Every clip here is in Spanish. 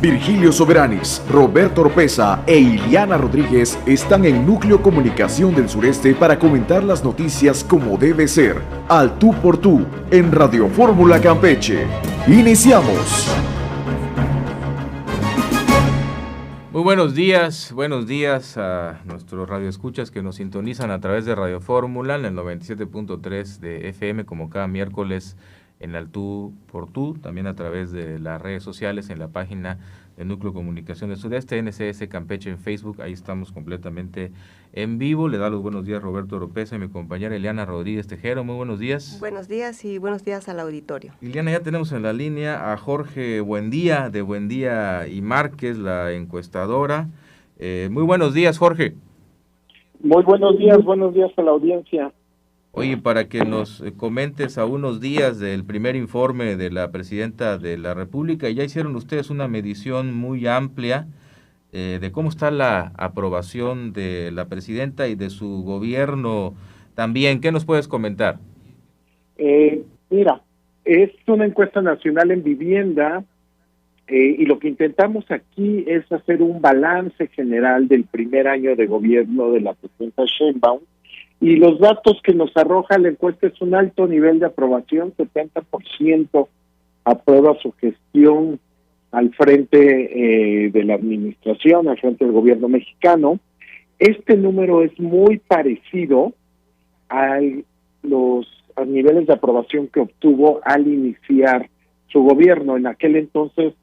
Virgilio Soberanis, Roberto Oropesa e Iliana Rodríguez están en Núcleo Comunicación del Sureste para comentar las noticias como debe ser, al tú por tú, en Radio Fórmula Campeche. ¡Iniciamos! Muy buenos días a nuestros radioescuchas que nos sintonizan a través de Radio Fórmula en el 97.3 de FM como cada miércoles en Al Tú por Tú, también a través de las redes sociales en la página de Núcleo Comunicación del Sureste, NCS Campeche en Facebook, ahí estamos completamente en vivo. Le da los buenos días Roberto Oropesa y mi compañera Iliana Rodríguez Tejero. Muy buenos días. Buenos días y buenos días al auditorio. Iliana, ya tenemos en la línea a Jorge Buendía de Buendía y Márquez, la encuestadora. Muy buenos días, Jorge. Muy buenos días a la audiencia. Oye, para que nos comentes a unos días del primer informe de la Presidenta de la República, ya hicieron ustedes una medición muy amplia de cómo está la aprobación de la Presidenta y de su gobierno también. ¿Qué nos puedes comentar? Mira, es una encuesta nacional en vivienda y lo que intentamos aquí es hacer un balance general del primer año de gobierno de la Presidenta Sheinbaum. Y los datos que nos arroja la encuesta es un alto nivel de aprobación, 70% aprueba su gestión al frente de la administración, al frente del gobierno mexicano. Este número es muy parecido a los niveles de aprobación que obtuvo al iniciar su gobierno. En aquel entonces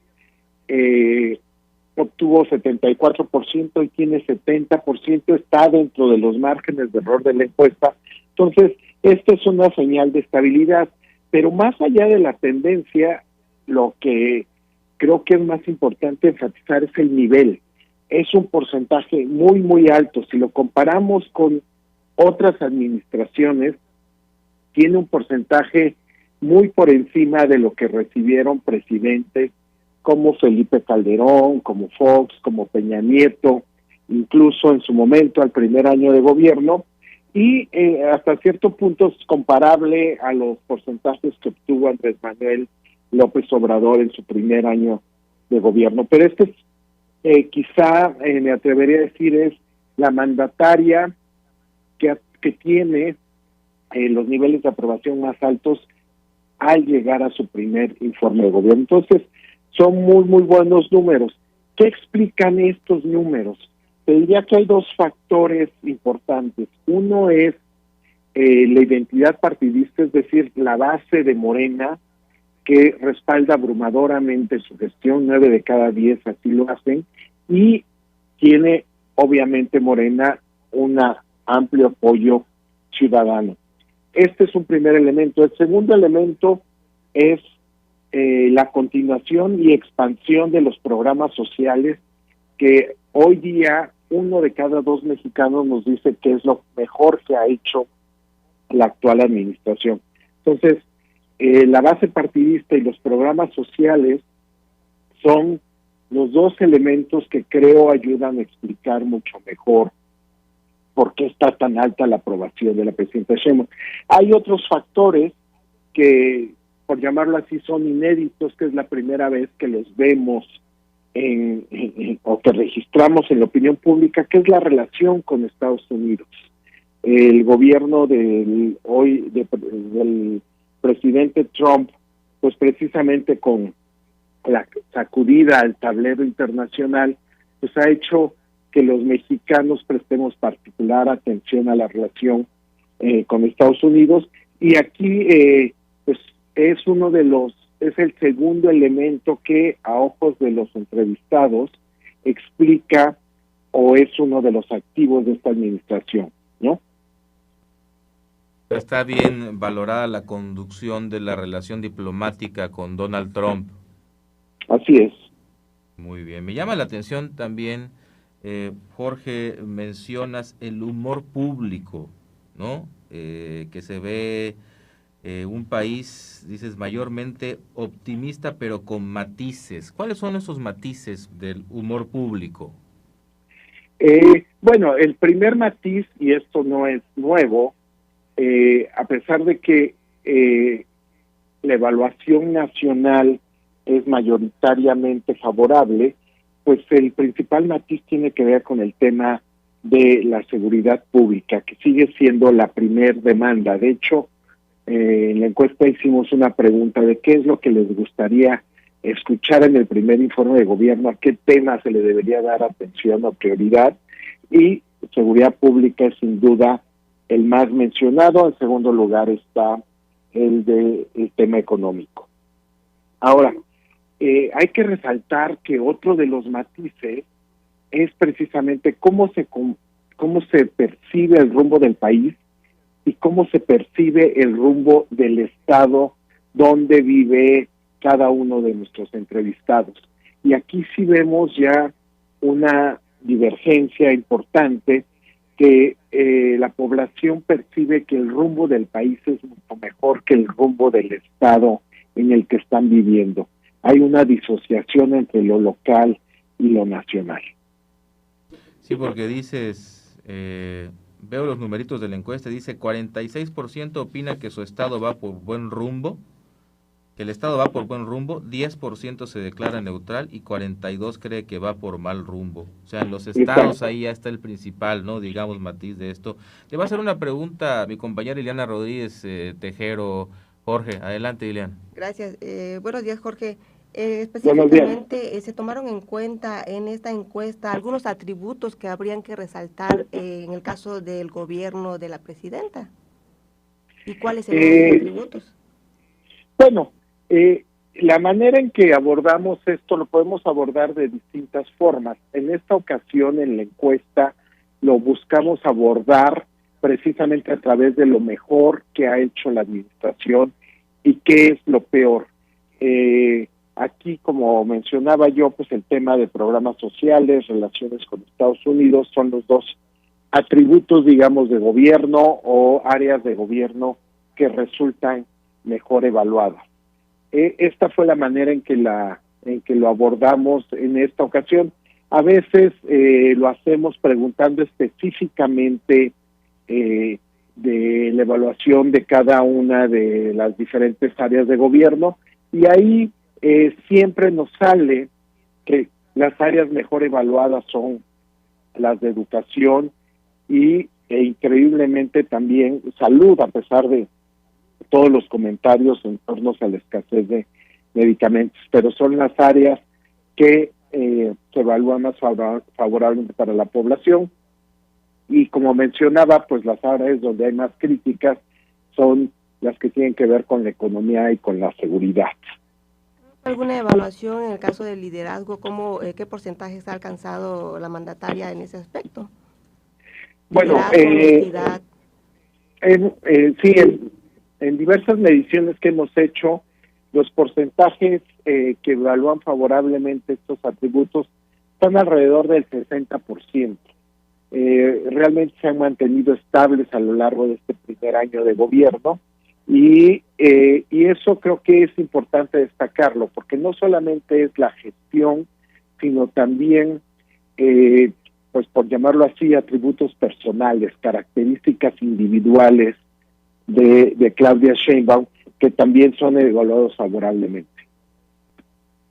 obtuvo 74% y tiene 70%, está dentro de los márgenes de error de la encuesta. Entonces, esto es una señal de estabilidad, pero más allá de la tendencia, lo que creo que es más importante enfatizar es el nivel. Es un porcentaje muy, muy alto. Si lo comparamos con otras administraciones, tiene un porcentaje muy por encima de lo que recibieron presidentes como Felipe Calderón, como Fox, como Peña Nieto, incluso en su momento al primer año de gobierno, y hasta cierto punto es comparable a los porcentajes que obtuvo Andrés Manuel López Obrador en su primer año de gobierno. Pero este es, quizá me atrevería a decir, es la mandataria que tiene los niveles de aprobación más altos al llegar a su primer informe de gobierno. Entonces, son muy, muy buenos números. ¿Qué explican estos números? Te diría que hay dos factores importantes. Uno es la identidad partidista, es decir, la base de Morena, que respalda abrumadoramente su gestión, 9 de cada 10 así lo hacen, y tiene, obviamente, Morena un amplio apoyo ciudadano. Este es un primer elemento. El segundo elemento es la continuación y expansión de los programas sociales, que hoy día 1 de cada 2 mexicanos nos dice que es lo mejor que ha hecho la actual administración. Entonces, la base partidista y los programas sociales son los dos elementos que creo ayudan a explicar mucho mejor por qué está tan alta la aprobación de la presidenta Sheinbaum. Hay otros factores que, por llamarlo así, son inéditos, que es la primera vez que los vemos o que registramos en la opinión pública, que es la relación con Estados Unidos. El gobierno del presidente Trump, pues precisamente con la sacudida al tablero internacional, pues ha hecho que los mexicanos prestemos particular atención a la relación con Estados Unidos, y aquí pues es el segundo elemento que a ojos de los entrevistados explica o es uno de los activos de esta administración, ¿no? Está bien valorada la conducción de la relación diplomática con Donald Trump. Así es. Muy bien. Me llama la atención también, Jorge, mencionas el humor público, ¿no? Que se ve un país, dices, mayormente optimista, pero con matices. ¿Cuáles son esos matices del humor público? Bueno, el primer matiz, y esto no es nuevo, a pesar de que la evaluación nacional es mayoritariamente favorable, pues el principal matiz tiene que ver con el tema de la seguridad pública, que sigue siendo la primer demanda. De hecho, en la encuesta hicimos una pregunta de qué es lo que les gustaría escuchar en el primer informe de gobierno, a qué tema se le debería dar atención o prioridad, y seguridad pública es sin duda el más mencionado. En segundo lugar está el tema económico. Ahora, hay que resaltar que otro de los matices es precisamente cómo se percibe el rumbo del país y cómo se percibe el rumbo del estado donde vive cada uno de nuestros entrevistados. Y aquí sí vemos ya una divergencia importante, que la población percibe que el rumbo del país es mucho mejor que el rumbo del estado en el que están viviendo. Hay una disociación entre lo local y lo nacional. Sí, porque dices, veo los numeritos de la encuesta, dice 46% opina que su estado va por buen rumbo, que el estado va por buen rumbo, 10% se declara neutral y 42% cree que va por mal rumbo. O sea, en los estados ahí ya está el principal, ¿no? Digamos, matiz de esto. Le va a hacer una pregunta a mi compañera Ileana Rodríguez Tejero. Jorge, adelante, Ileana. Gracias. Buenos días, Jorge. Específicamente, ¿se tomaron en cuenta en esta encuesta algunos atributos que habrían que resaltar en el caso del gobierno de la presidenta? ¿Y cuáles serían los atributos? Bueno, la manera en que abordamos esto lo podemos abordar de distintas formas. En esta ocasión, en la encuesta, lo buscamos abordar precisamente a través de lo mejor que ha hecho la administración y qué es lo peor. Aquí, como mencionaba yo, pues el tema de programas sociales, relaciones con Estados Unidos, son los dos atributos, digamos, de gobierno o áreas de gobierno que resultan mejor evaluadas. Esta fue la manera en que lo abordamos en esta ocasión. A veces lo hacemos preguntando específicamente de la evaluación de cada una de las diferentes áreas de gobierno, y ahí siempre nos sale que las áreas mejor evaluadas son las de educación e increíblemente también salud, a pesar de todos los comentarios en torno a la escasez de medicamentos, pero son las áreas que se evalúan más favorablemente para la población. Y como mencionaba, pues las áreas donde hay más críticas son las que tienen que ver con la economía y con la seguridad. ¿Alguna evaluación en el caso del liderazgo? ¿Qué porcentajes ha alcanzado la mandataria en ese aspecto? Bueno, sí, en diversas mediciones que hemos hecho, los porcentajes que evalúan favorablemente estos atributos están alrededor del 60%. Realmente se han mantenido estables a lo largo de este primer año de gobierno, y eso creo que es importante destacarlo, porque no solamente es la gestión, sino también, pues por llamarlo así, atributos personales, características individuales de Claudia Sheinbaum, que también son evaluados favorablemente.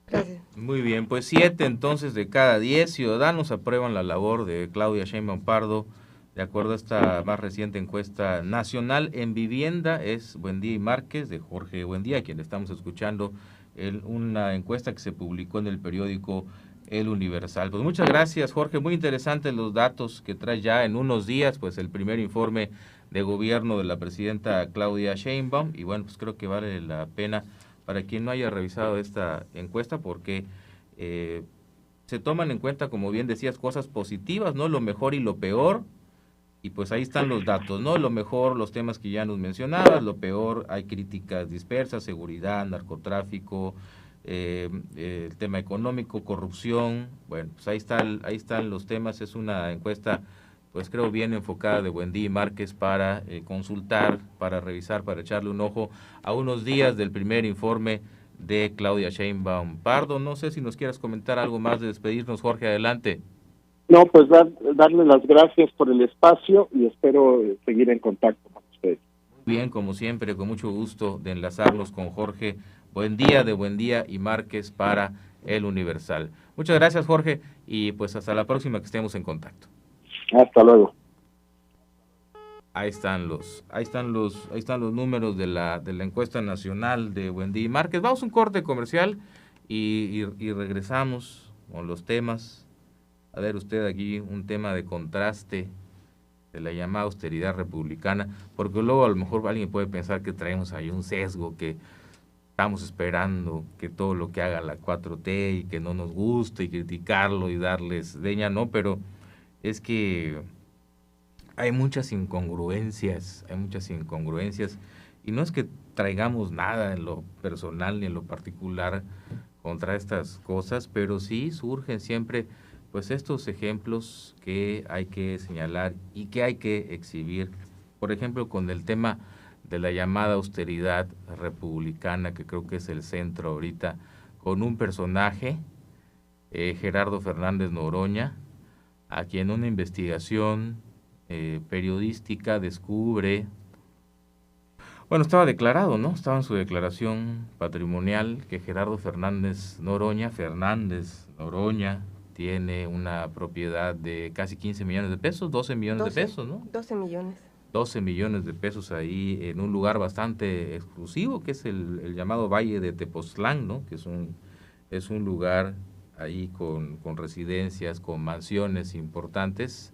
Gracias. Muy bien, pues 7 entonces de cada 10 ciudadanos aprueban la labor de Claudia Sheinbaum Pardo, de acuerdo a esta más reciente encuesta nacional en vivienda. Es Buendía y Márquez, de Jorge Buendía, a quien estamos escuchando, una encuesta que se publicó en el periódico El Universal. Pues muchas gracias, Jorge, muy interesantes los datos que trae ya en unos días, pues el primer informe de gobierno de la presidenta Claudia Sheinbaum, y bueno, pues creo que vale la pena para quien no haya revisado esta encuesta, porque se toman en cuenta, como bien decías, cosas positivas, ¿no? Lo mejor y lo peor, y pues ahí están los datos, ¿no? Lo mejor, los temas que ya nos mencionabas, lo peor, hay críticas dispersas, seguridad, narcotráfico, el tema económico, corrupción. Bueno, pues ahí están los temas. Es una encuesta, pues creo, bien enfocada de Buendía y Márquez para consultar, para revisar, para echarle un ojo a unos días del primer informe de Claudia Sheinbaum Pardo. No sé si nos quieras comentar algo más de despedirnos, Jorge, adelante. No, pues darle las gracias por el espacio y espero seguir en contacto con ustedes. Bien, como siempre, con mucho gusto de enlazarnos con Jorge Buendía y Márquez para El Universal. Muchas gracias, Jorge, y pues hasta la próxima, que estemos en contacto. Hasta luego. Ahí están los números de la encuesta nacional de Buendía y Márquez. Vamos a un corte comercial y regresamos con los temas. A ver usted aquí un tema de contraste de la llamada austeridad republicana, porque luego a lo mejor alguien puede pensar que traemos ahí un sesgo, que estamos esperando que todo lo que haga la 4T y que no nos guste y criticarlo y darles leña, no, pero es que hay muchas incongruencias y no es que traigamos nada en lo personal ni en lo particular contra estas cosas, pero sí surgen siempre pues estos ejemplos que hay que señalar y que hay que exhibir, por ejemplo, con el tema de la llamada austeridad republicana, que creo que es el centro ahorita, con un personaje, Gerardo Fernández Noroña, a quien una investigación periodística descubre, bueno, estaba declarado, ¿no? Estaba en su declaración patrimonial que Gerardo Fernández Noroña, tiene una propiedad de casi 15 millones de pesos, 12 millones de pesos, ¿no? 12 millones. 12 millones de pesos ahí en un lugar bastante exclusivo, que es el llamado Valle de Tepoztlán, ¿no? Que es un lugar ahí con residencias, con mansiones importantes,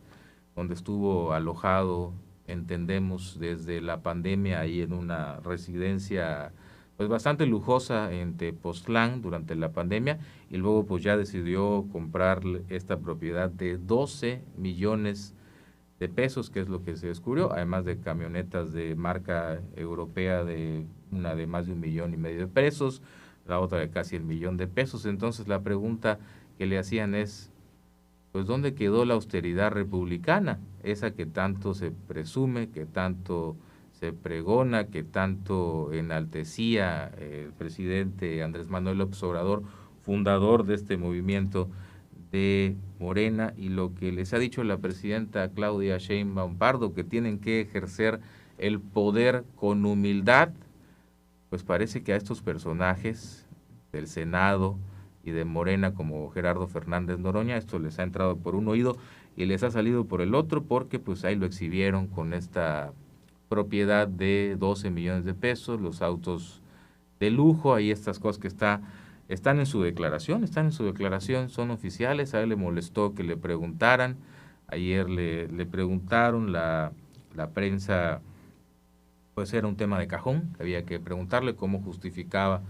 donde estuvo alojado, entendemos, desde la pandemia ahí en una residencia pues bastante lujosa en Tepoztlán durante la pandemia, y luego pues ya decidió comprar esta propiedad de 12 millones de pesos, que es lo que se descubrió, además de camionetas de marca europea, de una de más de 1,5 millones de pesos, la otra de casi 1 millón de pesos. Entonces la pregunta que le hacían es, pues ¿dónde quedó la austeridad republicana? Esa que tanto se presume, que tanto se pregona, que tanto enaltecía el presidente Andrés Manuel López Obrador, fundador de este movimiento de Morena, y lo que les ha dicho la presidenta Claudia Sheinbaum Pardo, que tienen que ejercer el poder con humildad. Pues parece que a estos personajes del Senado y de Morena, como Gerardo Fernández Noroña, esto les ha entrado por un oído y les ha salido por el otro, porque pues ahí lo exhibieron con esta propiedad de 12 millones de pesos, los autos de lujo, ahí estas cosas que están en su declaración, son oficiales. A él le molestó que le preguntaran, ayer le preguntaron, la prensa, pues era un tema de cajón, había que preguntarle cómo justificaba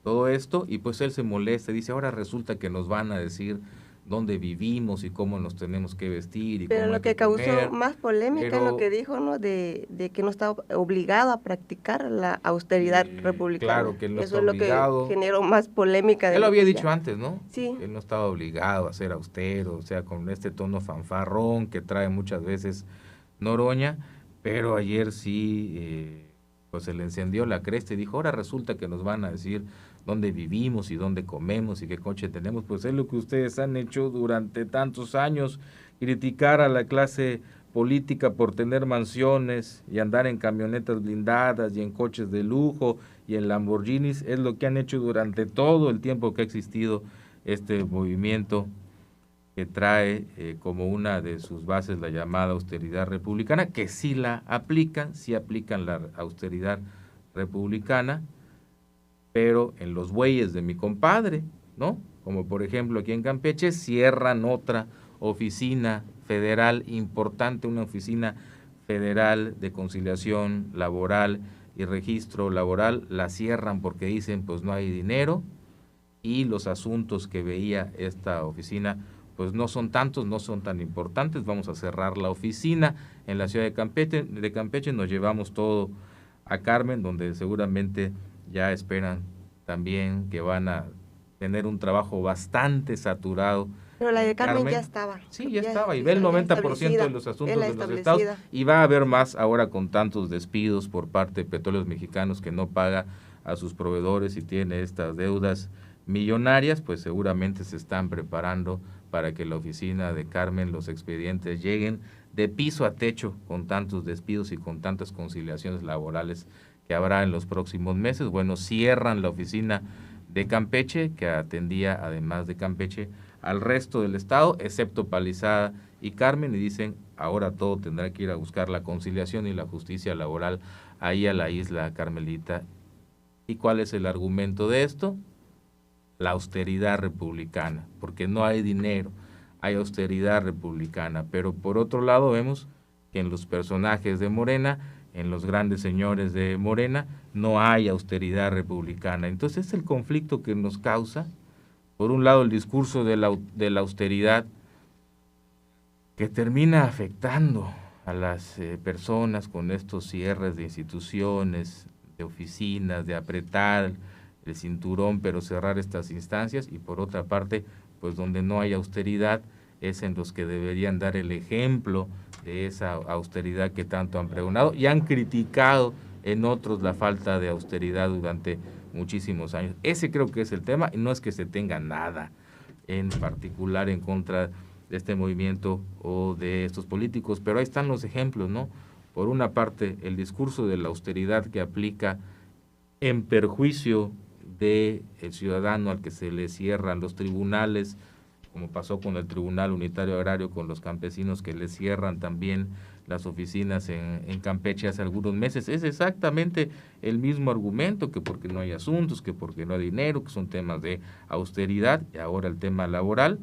todo esto, y pues él se molesta, dice, ahora resulta que nos van a decir dónde vivimos y cómo nos tenemos que vestir. Pero cómo lo que causó comer, más polémica es lo que dijo, ¿no? De que no está obligado a practicar la austeridad republicana. Claro, que él no Eso está es obligado. lo que generó más polémica. Él lo había dicho antes, ¿no? Sí. Él no estaba obligado a ser austero, o sea, con este tono fanfarrón que trae muchas veces Noroña, pero ayer sí, pues se le encendió la cresta y dijo, ahora resulta que nos van a decir dónde vivimos y dónde comemos y qué coche tenemos. Pues es lo que ustedes han hecho durante tantos años, criticar a la clase política por tener mansiones y andar en camionetas blindadas y en coches de lujo y en Lamborghinis. Es lo que han hecho durante todo el tiempo que ha existido este movimiento, que trae como una de sus bases la llamada austeridad republicana, que sí la aplican, sí aplican la austeridad republicana, pero en los bueyes de mi compadre, ¿no? Como por ejemplo aquí en Campeche cierran otra oficina federal importante, una oficina federal de conciliación laboral y registro laboral, la cierran porque dicen pues no hay dinero, y los asuntos que veía esta oficina pues no son tantos, no son tan importantes, vamos a cerrar la oficina en la ciudad de Campeche, nos llevamos todo a Carmen, donde seguramente ya esperan también que van a tener un trabajo bastante saturado. Pero la de Carmen ya estaba. Sí, ya estaba, y ve el 90% de los asuntos de los estados, y va a haber más ahora con tantos despidos por parte de Petróleos Mexicanos, que no paga a sus proveedores y tiene estas deudas millonarias. Pues seguramente se están preparando para que la oficina de Carmen, los expedientes lleguen de piso a techo con tantos despidos y con tantas conciliaciones laborales que habrá en los próximos meses. Bueno, cierran la oficina de Campeche, que atendía, además de Campeche, al resto del estado, excepto Palizada y Carmen, y dicen, ahora todo tendrá que ir a buscar la conciliación y la justicia laboral ahí a la isla Carmelita. ¿Y cuál es el argumento de esto? La austeridad republicana, porque no hay dinero, hay austeridad republicana. Pero por otro lado vemos que en los personajes de Morena, en los grandes señores de Morena, no hay austeridad republicana. Entonces es el conflicto que nos causa, por un lado el discurso de la austeridad, que termina afectando a las personas con estos cierres de instituciones, de oficinas, de apretar el cinturón, pero cerrar estas instancias, y por otra parte, pues donde no hay austeridad, es en los que deberían dar el ejemplo de esa austeridad que tanto han pregonado y han criticado en otros la falta de austeridad durante muchísimos años. Ese creo que es el tema, y no es que se tenga nada en particular en contra de este movimiento o de estos políticos, pero ahí están los ejemplos, ¿no? Por una parte, el discurso de la austeridad que aplica en perjuicio del ciudadano al que se le cierran los tribunales, como pasó con el Tribunal Unitario Agrario, con los campesinos que le cierran también las oficinas en Campeche hace algunos meses. Es exactamente el mismo argumento, que porque no hay asuntos, que porque no hay dinero, que son temas de austeridad, y ahora el tema laboral.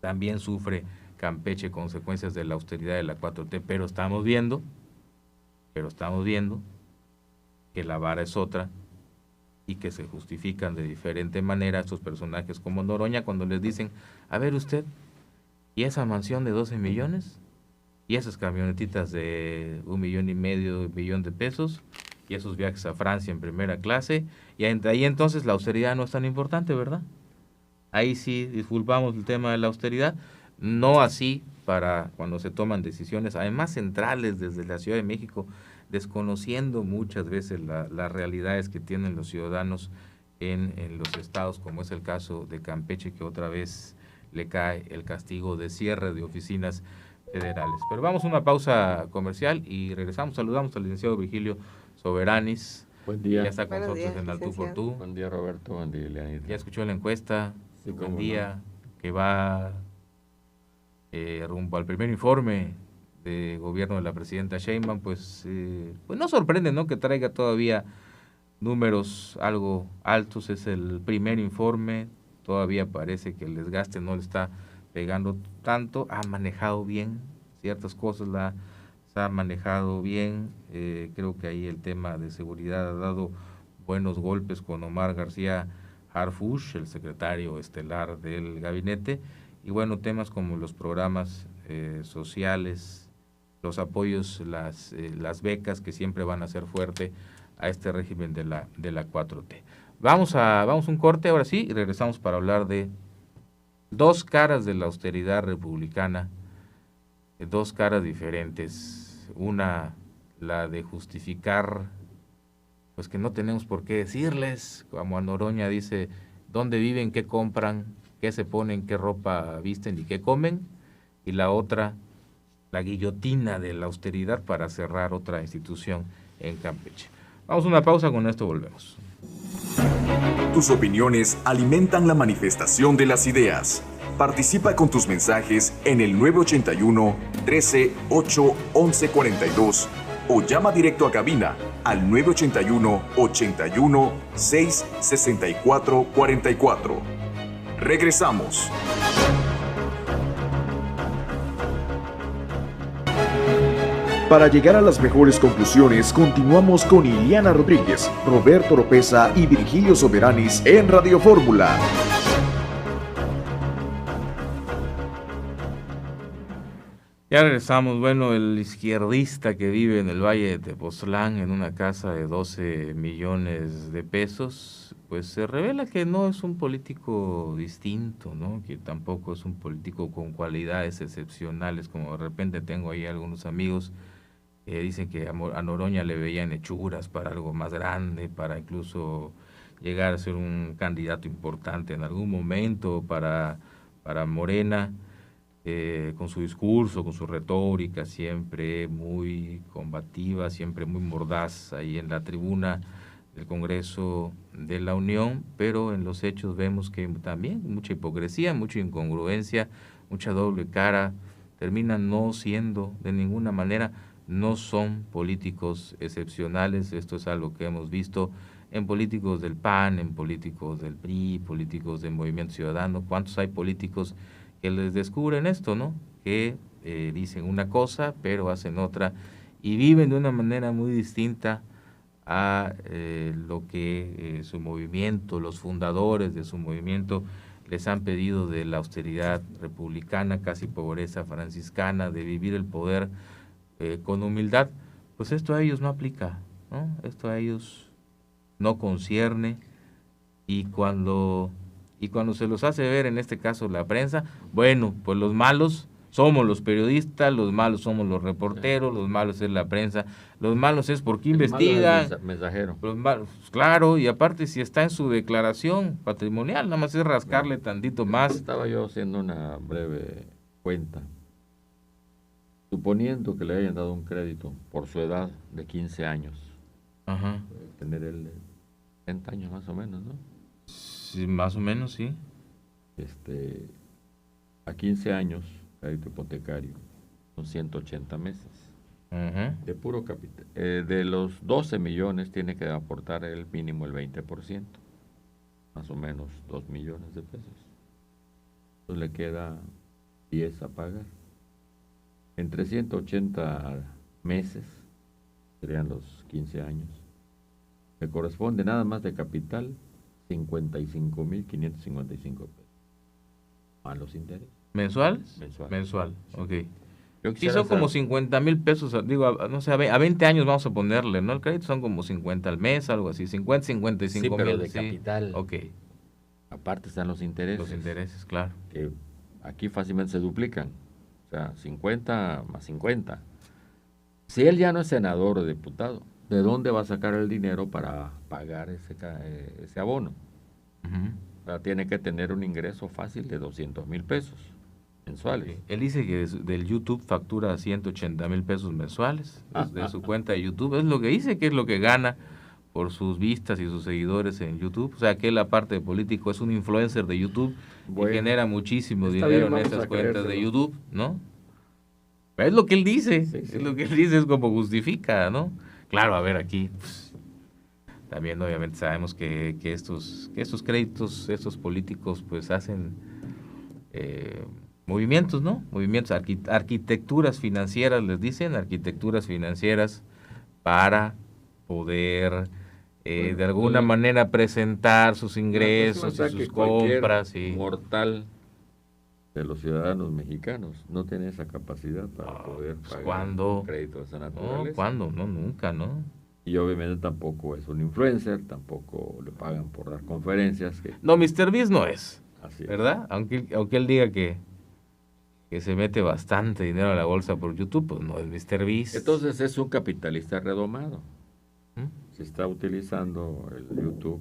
También sufre Campeche consecuencias de la austeridad de la 4T, pero estamos viendo que la vara es otra, y que se justifican de diferente manera estos personajes como Noroña cuando les dicen, a ver usted, ¿y esa mansión de 12 millones? ¿Y esas camionetitas de 1,5 millones, 1 millón de pesos? ¿Y esos viajes a Francia en primera clase? Y ahí entonces la austeridad no es tan importante, ¿verdad? Ahí sí disculpamos el tema de la austeridad, no así para cuando se toman decisiones, además centrales desde la Ciudad de México, desconociendo muchas veces las realidades que tienen los ciudadanos en los estados, como es el caso de Campeche, que otra vez le cae el castigo de cierre de oficinas federales. Pero vamos a una pausa comercial y regresamos. Saludamos al licenciado Virgilio Soberanis. Buen día. Ya está con nosotros en Al Tú por Tú. Buen día, Roberto. Buen día, Leonid. Ya escuchó la encuesta. Sí, buen día, que va rumbo al primer informe de gobierno de la presidenta Sheinbaum, pues no sorprende, ¿no?, que traiga todavía números algo altos. Es el primer informe, todavía parece que el desgaste no le está pegando tanto. Ha manejado bien ciertas cosas, las ha manejado bien. Creo que ahí el tema de seguridad ha dado buenos golpes con Omar García Harfuch, el secretario estelar del gabinete, y bueno, temas como los programas sociales, los apoyos, las becas, que siempre van a ser fuerte a este régimen de la 4T. Vamos a un corte ahora sí, y regresamos para hablar de dos caras de la austeridad republicana, dos caras diferentes. Una, la de justificar, pues que no tenemos por qué decirles, como a Noroña dice, dónde viven, qué compran, qué se ponen, qué ropa visten y qué comen. Y la otra, la guillotina de la austeridad para cerrar otra institución en Campeche. Vamos a una pausa, con esto volvemos. Tus opiniones alimentan la manifestación de las ideas. Participa con tus mensajes en el 981 13 8 11 42 o llama directo a cabina al 981 81 6 64 44. Regresamos. Para llegar a las mejores conclusiones, continuamos con Ileana Rodríguez, Roberto Oropeza y Virgilio Soberanis en Radio Fórmula. Ya regresamos. Bueno, el izquierdista que vive en el Valle de Tepoztlán en una casa de 12 millones de pesos, pues se revela que no es un político distinto, ¿no? Que tampoco es un político con cualidades excepcionales, como de repente tengo ahí algunos amigos que dicen que a Noroña le veían hechuras para algo más grande, para incluso llegar a ser un candidato importante en algún momento para Morena. con su discurso, con su retórica, siempre muy combativa, siempre muy mordaz ahí en la tribuna del Congreso de la Unión, pero en los hechos vemos que también mucha hipocresía, mucha incongruencia, mucha doble cara, terminan no siendo de ninguna manera, no son políticos excepcionales. Esto es algo que hemos visto en políticos del PAN, en políticos del PRI, políticos del Movimiento Ciudadano. ¿Cuántos hay políticos que les descubren esto, no? Que dicen una cosa, pero hacen otra, y viven de una manera muy distinta a lo que su movimiento, los fundadores de su movimiento les han pedido, de la austeridad republicana, casi pobreza franciscana, de vivir el poder con humildad. Pues esto a ellos no aplica, ¿no? Esto a ellos no concierne, y cuando se los hace ver, en este caso la prensa, bueno, pues los malos somos los periodistas, los malos somos los reporteros, los malos es la prensa, los malos es porque investigan. El mensajero. Los malos, claro, y aparte si está en su declaración patrimonial, nada más es rascarle tantito más. Estaba yo haciendo una breve cuenta. Suponiendo que le hayan dado un crédito por su edad de 15 años, Ajá. tener él 30 años más o menos, ¿no? Sí, más o menos, sí. A 15 años, crédito hipotecario, son 180 meses. Ajá. De puro capital. De los 12 millones tiene que aportar el mínimo el 20%, más o menos 2 millones de pesos. Entonces le queda 10 a pagar. Entre 180 meses, serían los 15 años, le corresponde nada más de capital 55,555 pesos. Más los intereses. ¿Mensual? Mensual. Mensual, ok. Yo Sí, quisiera son como saber- 50 mil pesos, digo, no sé, a 20 años vamos a ponerle, ¿no? El crédito son como 50 al mes, algo así, 50, 55 Sí, pero mil. de capital. Ok, Aparte están los intereses. los intereses, claro. Que aquí fácilmente se duplican. O sea, 50 más 50. Si él ya no es senador o diputado, ¿de dónde va a sacar el dinero para pagar ese abono? Ujú. O sea, tiene que tener un ingreso fácil de 200,000 pesos mensuales. Sí. Él dice que del YouTube factura 180 mil pesos mensuales, de su cuenta de YouTube. Es lo que dice, que es lo que gana por sus vistas y sus seguidores en YouTube. O sea, que él, aparte de político, es un influencer de YouTube Bueno, y genera muchísimo está dinero bien, en vamos esas a cuentas de creérselo. YouTube, ¿no? Es lo que él dice, Sí, sí. es lo que él dice, es como justifica, ¿no? Claro, a ver, aquí pues, también obviamente sabemos que estos créditos, estos políticos, pues hacen movimientos, ¿no? Movimientos, arquitecturas financieras, les dicen, arquitecturas financieras para poder de alguna manera presentar sus ingresos y sus compras. Y mortal de los ciudadanos mexicanos no tiene esa capacidad para poder pues, pagar ¿cuándo? un crédito de esa no, naturaleza. ¿cuándo? No, nunca, ¿no? Y obviamente tampoco es un influencer, tampoco le pagan por dar conferencias. No, Mr. Beast no es, Así es. ¿verdad? Aunque él diga que se mete bastante dinero a la bolsa por YouTube, pues no es Mr. Beast. Entonces es un capitalista redomado. ¿Mm? Si está utilizando el YouTube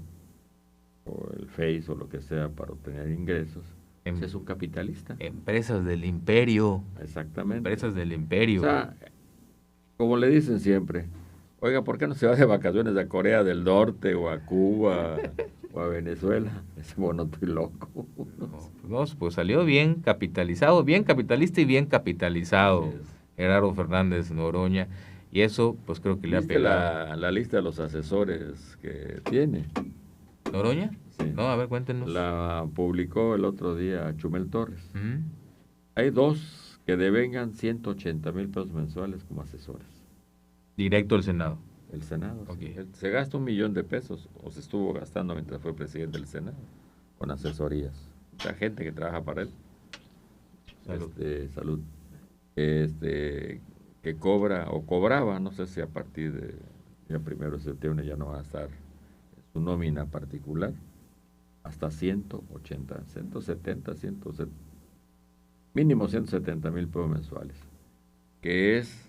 o el Face o lo que sea para obtener ingresos, Em- es un capitalista. Empresas del imperio. Exactamente. Empresas del imperio. O sea, como le dicen siempre, oiga, ¿por qué no se va de vacaciones a Corea del Norte o a Cuba o a Venezuela? Ese bueno, estoy loco. No, pues salió bien capitalizado, bien capitalista y bien capitalizado. Así es. Gerardo Fernández Noroña. Y eso, pues creo que le ha ¿Viste pegado. la lista de los asesores que tiene? ¿Noroña? Sí. No, a ver, cuéntenos. La publicó el otro día Chumel Torres. Ujú. Hay dos que devengan 180,000 pesos mensuales como asesores. Directo al Senado. El Senado. Ok. Sí. Se gasta 1 millón de pesos, o se estuvo gastando mientras fue presidente del Senado, con asesorías. La gente que trabaja para él. Salud. Salud. Que cobra o cobraba, no sé si a partir de el 1 de septiembre ya no va a estar su nómina particular, hasta 180, 170, 170, mínimo 170,000 pesos mensuales, que es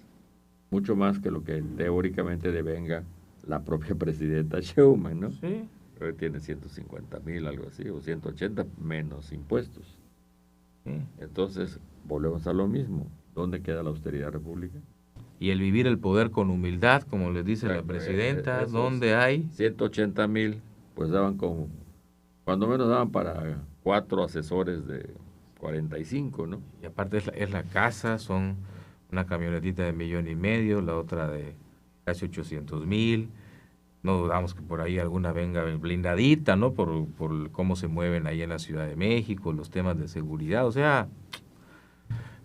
mucho más que lo que teóricamente devenga la propia presidenta Sheinbaum, ¿no? Sí. Creo que tiene 150,000, algo así, o 180 menos impuestos. Sí. Entonces, volvemos a lo mismo. ¿Dónde queda la austeridad republicana? Y el vivir el poder con humildad, como les dice la presidenta, ¿dónde hay? 180,000, pues daban como, cuando menos daban para 4 asesores de 45, ¿no? Y aparte es la casa, son una camionetita de 1,5 millones, la otra de casi 800,000. No dudamos que por ahí alguna venga blindadita, ¿no? Por cómo se mueven ahí en la Ciudad de México, los temas de seguridad, o sea,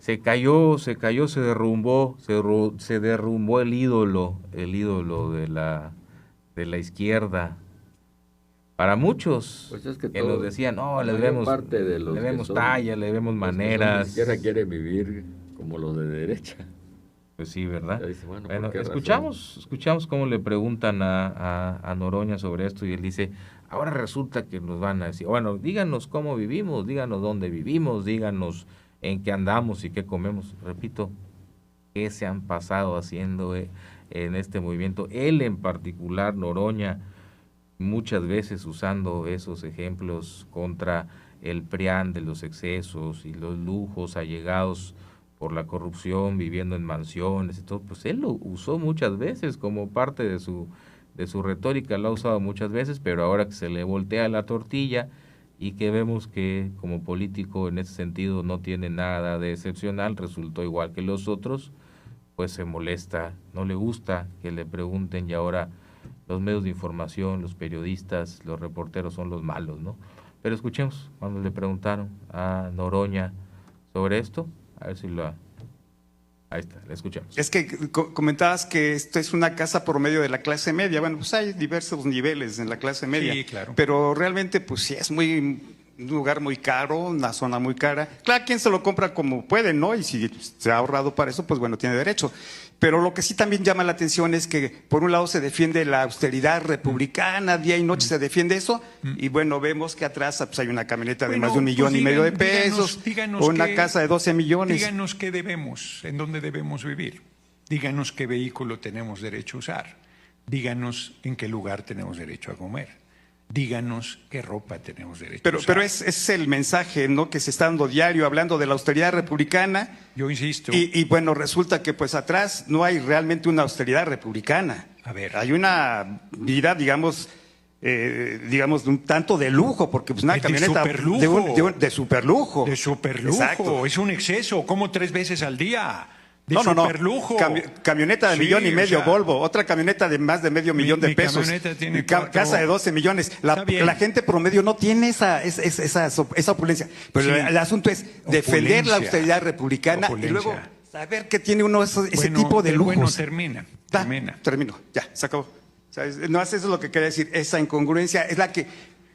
se cayó, se derrumbó el ídolo de la izquierda. Para muchos Pues es que nos decían, no, le vemos talla, le vemos maneras. La izquierda quiere vivir como los de derecha. Pues sí, ¿verdad? Dice, bueno, escuchamos cómo le preguntan a Noroña sobre esto y él dice, ahora resulta que nos van a decir, bueno, díganos cómo vivimos, díganos dónde vivimos, díganos en qué andamos y qué comemos. Repito, ¿qué se han pasado haciendo en este movimiento? Él en particular, Noroña, muchas veces usando esos ejemplos contra el PRIAN de los excesos y los lujos allegados por la corrupción, viviendo en mansiones y todo, pues él lo usó muchas veces como parte de su retórica, lo ha usado muchas veces, pero ahora que se le voltea la tortilla y que vemos que como político en ese sentido no tiene nada de excepcional, resultó igual que los otros, pues se molesta, no le gusta que le pregunten y ahora los medios de información, los periodistas, los reporteros son los malos, ¿no? Pero escuchemos cuando le preguntaron a Noroña sobre esto, a ver si ahí está, le escuchamos. Es que comentabas que esto es una casa por medio de la clase media. Bueno, pues hay diversos niveles en la clase media. Sí, claro. Pero realmente, pues sí, es un lugar muy caro, una zona muy cara. Claro, quien se lo compra como puede, ¿no? Y si se ha ahorrado para eso, pues bueno, tiene derecho. Pero lo que sí también llama la atención es que, por un lado, se defiende la austeridad republicana, día y noche se defiende eso, y bueno, vemos que atrás pues, hay una camioneta de más de 1,5 millones de pesos, o una casa de 12 millones. Díganos qué debemos, en dónde debemos vivir. Díganos qué vehículo tenemos derecho a usar. Díganos en qué lugar tenemos derecho a comer. Díganos qué ropa tenemos derecho a usar. Pero es el mensaje, ¿no?, que se está dando diario, hablando de la austeridad republicana. Yo insisto. Y bueno, resulta que pues atrás no hay realmente una austeridad republicana. A ver. Hay una vida, digamos, un tanto de lujo, porque pues una camioneta de superlujo. De superlujo. Exacto. Es un exceso. ¿Cómo 3 veces al día? De No. superlujo. Camioneta de 1,5 millones, Volvo, otra camioneta de más de medio millón de pesos. Camioneta tiene casa de 12 millones. La gente promedio no tiene esa opulencia. Pero el asunto es defender la austeridad republicana y luego saber que tiene uno ese tipo de lujos. Bueno, termina. Termino, ya, se acabó. O sea, no, eso es lo que quería decir. Esa incongruencia es la que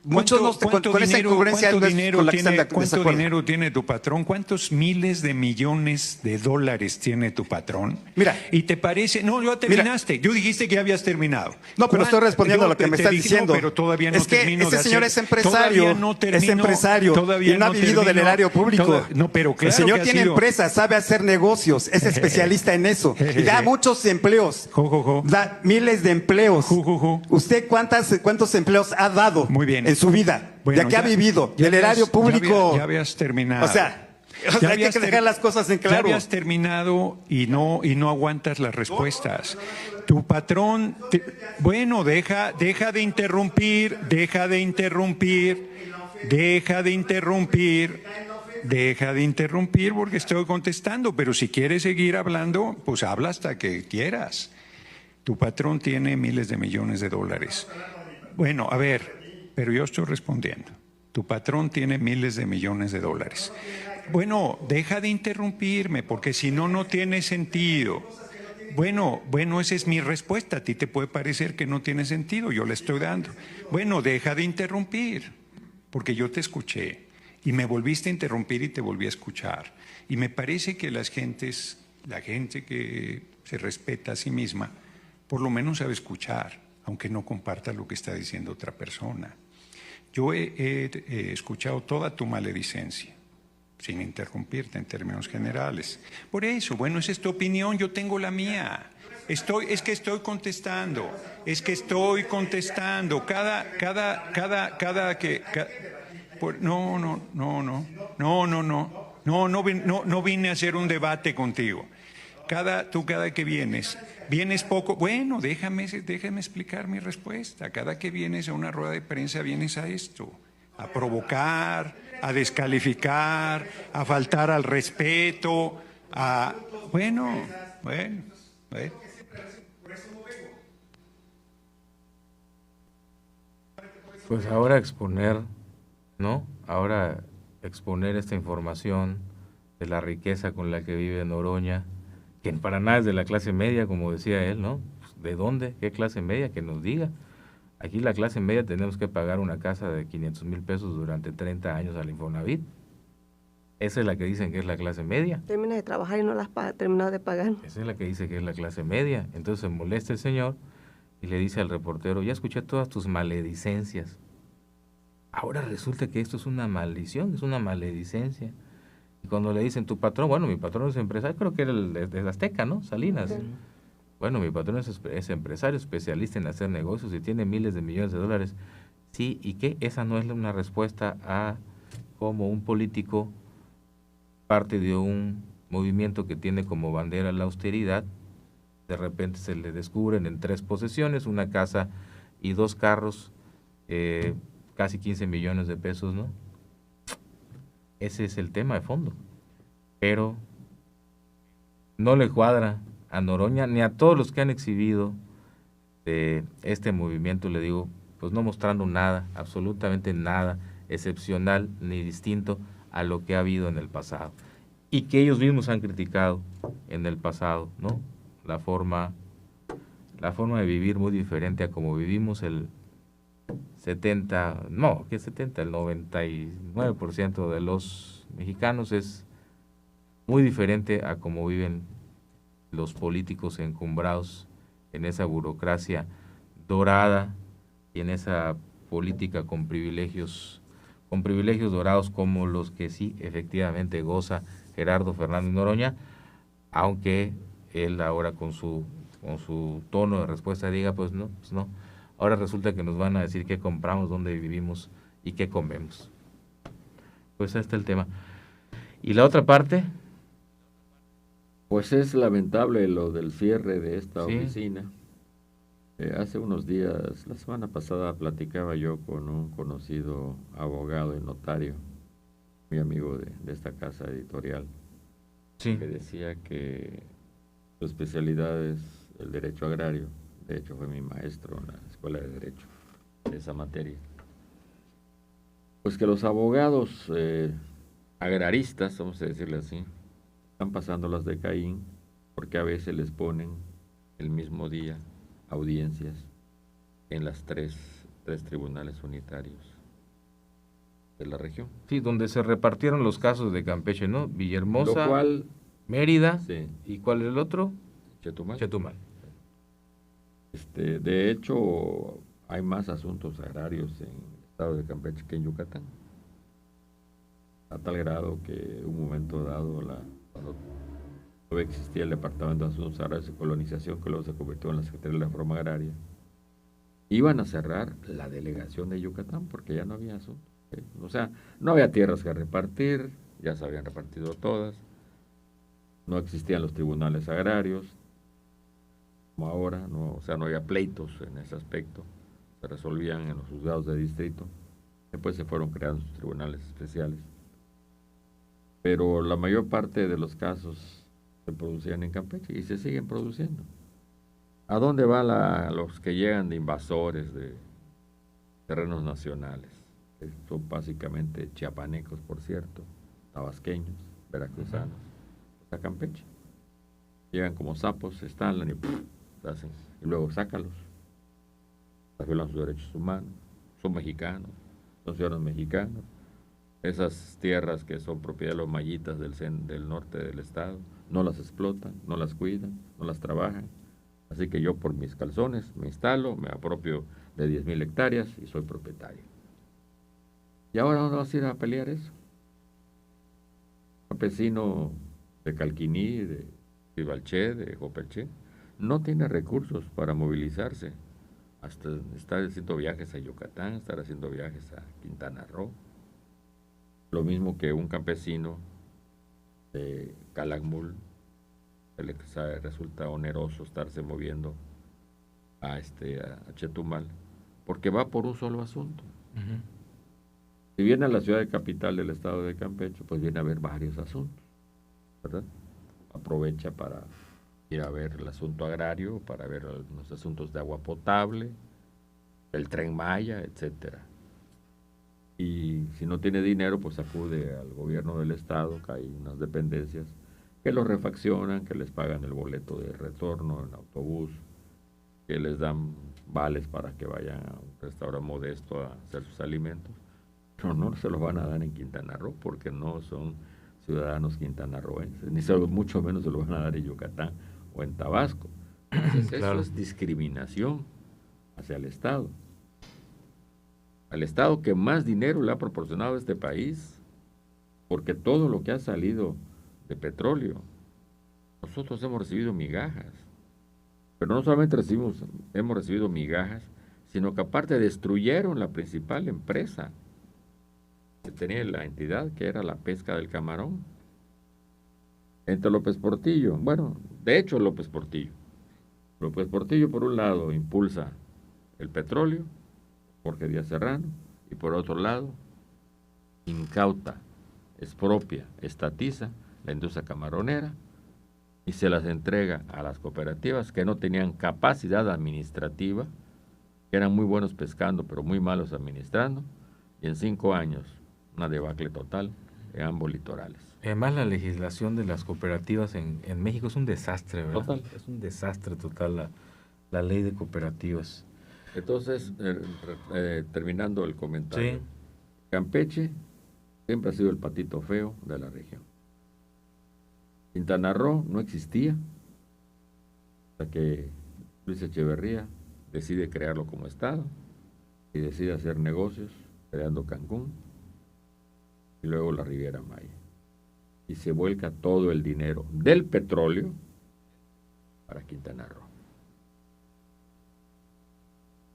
muchos con esa incongruencia ¿Cuánto dinero tiene tu patrón? ¿Cuántos miles de millones de dólares tiene tu patrón? Mira. ¿Y te parece? No, ya terminaste. Yo dijiste que ya habías terminado. No, pero estoy respondiendo a lo que me estás diciendo. No, pero todavía no es que termino ese señor es empresario. Es empresario. Y no ha vivido del erario público. No, pero claro. El señor tiene empresa, sabe hacer negocios, es especialista en eso. Y da muchos empleos. Da miles de empleos. ¿Usted cuántos empleos ha dado? Muy bien. En su vida, bueno, ¿de qué ha vivido? Del erario público. Ya habías terminado. O sea, hay que dejar las cosas en claro. Ya habías terminado y no aguantas las respuestas. Tu patrón, bueno, deja de interrumpir, porque estoy contestando, pero si quieres seguir hablando, pues habla hasta que quieras. Tu patrón tiene miles de millones de dólares. Bueno, a ver, pero yo estoy respondiendo. Tu patrón tiene miles de millones de dólares. Bueno, deja de interrumpirme, porque si no, no tiene sentido. Bueno, esa es mi respuesta. A ti te puede parecer que no tiene sentido, yo la estoy dando. Bueno, deja de interrumpir, porque yo te escuché y me volviste a interrumpir y te volví a escuchar. Y me parece que la gente que se respeta a sí misma, por lo menos sabe escuchar, aunque no comparta lo que está diciendo otra persona. Yo he escuchado toda tu maledicencia, sin interrumpirte en términos generales. Por eso, bueno, esa es tu opinión, yo tengo la mía. Es que estoy contestando. No vine a hacer un debate contigo. Tú cada que vienes poco. Bueno, déjame explicar mi respuesta. Cada que vienes a una rueda de prensa vienes a esto, a provocar, a descalificar, a faltar al respeto, bueno. Pues ahora exponer, ¿no? Ahora exponer esta información de la riqueza con la que vive Noroña, que para nada es de la clase media, como decía él, ¿no? ¿De dónde? ¿Qué clase media? Que nos diga. Aquí la clase media tenemos que pagar una casa de 500,000 pesos durante 30 años al Infonavit. Esa es la que dicen que es la clase media. Termina de trabajar y no las ha terminado de pagar. Esa es la que dice que es la clase media. Entonces se molesta el señor y le dice al reportero, ya escuché todas tus maledicencias. Ahora resulta que esto es una maldición, es una maledicencia. Y cuando le dicen, tu patrón, bueno, mi patrón es empresario, creo que era el de Azteca, ¿no? Salinas. Sí. Bueno, mi patrón es empresario, especialista en hacer negocios y tiene miles de millones de dólares. Sí, ¿y qué? Esa no es una respuesta a cómo un político, parte de un movimiento que tiene como bandera la austeridad, de repente se le descubren en 3 posesiones, una casa y 2 carros, casi 15 millones de pesos, ¿no? Ese es el tema de fondo. Pero no le cuadra a Noroña ni a todos los que han exhibido de este movimiento, le digo, pues no mostrando nada, absolutamente nada excepcional ni distinto a lo que ha habido en el pasado. Y que ellos mismos han criticado en el pasado, ¿no? La forma de vivir muy diferente a como vivimos el 99% de los mexicanos es muy diferente a cómo viven los políticos encumbrados en esa burocracia dorada y en esa política con privilegios dorados como los que sí efectivamente goza Gerardo Fernández Noroña, aunque él ahora con su tono de respuesta diga, pues no. Ahora resulta que nos van a decir qué compramos, dónde vivimos y qué comemos. Pues ahí está el tema. ¿Y la otra parte? Pues es lamentable lo del cierre de esta oficina. Hace unos días, la semana pasada, platicaba yo con un conocido abogado y notario, mi amigo de esta casa editorial, que decía que su especialidad es el derecho agrario. De hecho, fue mi maestro en la Escuela de Derecho de esa materia. Pues que los abogados agraristas, vamos a decirle así, están pasando las de Caín, porque a veces les ponen el mismo día audiencias en las tres tribunales unitarios de la región. Sí, donde se repartieron los casos de Campeche, ¿no? Villahermosa, Mérida, ¿y cuál es el otro? Chetumal. De hecho, hay más asuntos agrarios en el estado de Campeche que en Yucatán. A tal grado que en un momento dado, cuando todavía existía el Departamento de Asuntos Agrarios y Colonización, que luego se convirtió en la Secretaría de la Reforma Agraria, iban a cerrar la delegación de Yucatán porque ya no había asuntos. O sea, no había tierras que repartir, ya se habían repartido todas, no existían los tribunales agrarios, como ahora, no había pleitos en ese aspecto, se resolvían en los juzgados de distrito, después se fueron creando sus tribunales especiales, pero la mayor parte de los casos se producían en Campeche y se siguen produciendo. ¿A dónde van los que llegan de invasores de terrenos nacionales? Son básicamente chiapanecos, por cierto, tabasqueños, veracruzanos, a Campeche. Llegan como sapos, se instalan y luego sácalos. Violan sus derechos humanos, son mexicanos, son ciudadanos mexicanos. Esas tierras que son propiedad de los mayitas del norte del estado, no las explotan, no las cuidan, no las trabajan. Así que yo por mis calzones me instalo, me apropio de 10,000 hectáreas y soy propietario. ¿Y ahora dónde vas a ir a pelear eso? Un campesino de Calquiní, de Ibalché, de Jopelché, no tiene recursos para movilizarse. Hasta estar haciendo viajes a Yucatán, estar haciendo viajes a Quintana Roo. Lo mismo que un campesino de Calakmul, resulta oneroso estarse moviendo a Chetumal, porque va por un solo asunto. Uh-huh. Si viene a la ciudad capital del estado de Campeche, pues viene a ver varios asuntos, ¿verdad? Aprovecha para ir a ver el asunto agrario, para ver algunos asuntos de agua potable, el Tren Maya, etcétera. Y si no tiene dinero, pues acude al gobierno del estado, que hay unas dependencias que lo refaccionan, que les pagan el boleto de retorno en autobús, que les dan vales para que vayan a un restaurante modesto a hacer sus alimentos. Pero no se los van a dar en Quintana Roo, porque no son ciudadanos quintanarroenses, ni mucho menos se los van a dar en Yucatán o en Tabasco. Entonces, claro, eso es discriminación hacia el Estado. Al Estado que más dinero le ha proporcionado a este país, porque todo lo que ha salido de petróleo, nosotros hemos recibido migajas. Pero no solamente hemos recibido migajas, sino que aparte destruyeron la principal empresa que tenía la entidad, que era la pesca del camarón. Entre López Portillo, López Portillo por un lado impulsa el petróleo, Jorge Díaz Serrano, y por otro lado incauta, expropia, estatiza la industria camaronera y se las entrega a las cooperativas que no tenían capacidad administrativa, que eran muy buenos pescando pero muy malos administrando, y en 5 años una debacle total en ambos litorales. Además, la legislación de las cooperativas en México es un desastre, ¿verdad? Total. Es un desastre total la ley de cooperativas. Entonces, terminando el comentario, sí. Campeche siempre ha sido el patito feo de la región. Quintana Roo no existía hasta que Luis Echeverría decide crearlo como estado y decide hacer negocios creando Cancún y luego la Riviera Maya. Y se vuelca todo el dinero del petróleo para Quintana Roo.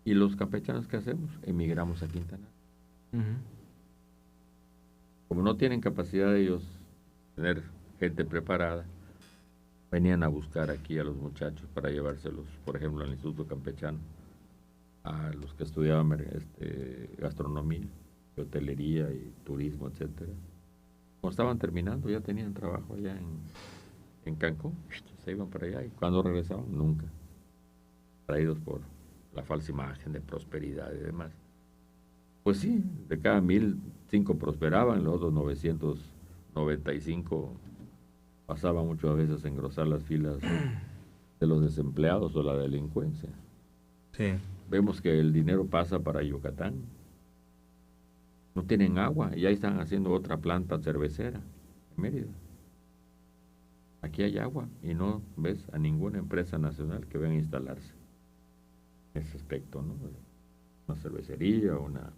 ¿Y los campechanos qué hacemos? Emigramos a Quintana Roo. Uh-huh. Como no tienen capacidad de ellos tener gente preparada, venían a buscar aquí a los muchachos para llevárselos, por ejemplo, al Instituto Campechano, a los que estudiaban gastronomía, hotelería y turismo, etcétera. Como estaban terminando, ya tenían trabajo allá en Cancún, se iban para allá y cuando regresaban, nunca. Traídos por la falsa imagen de prosperidad y demás. Pues sí, de cada 1,000, 5 prosperaban, los otros 995 pasaban muchas veces a engrosar las filas de los desempleados o la delincuencia. Sí. Vemos que el dinero pasa para Yucatán. No tienen agua y ya están haciendo otra planta cervecera en Mérida. Aquí hay agua y no ves a ninguna empresa nacional que venga a instalarse en ese aspecto, ¿no? Una cervecería, una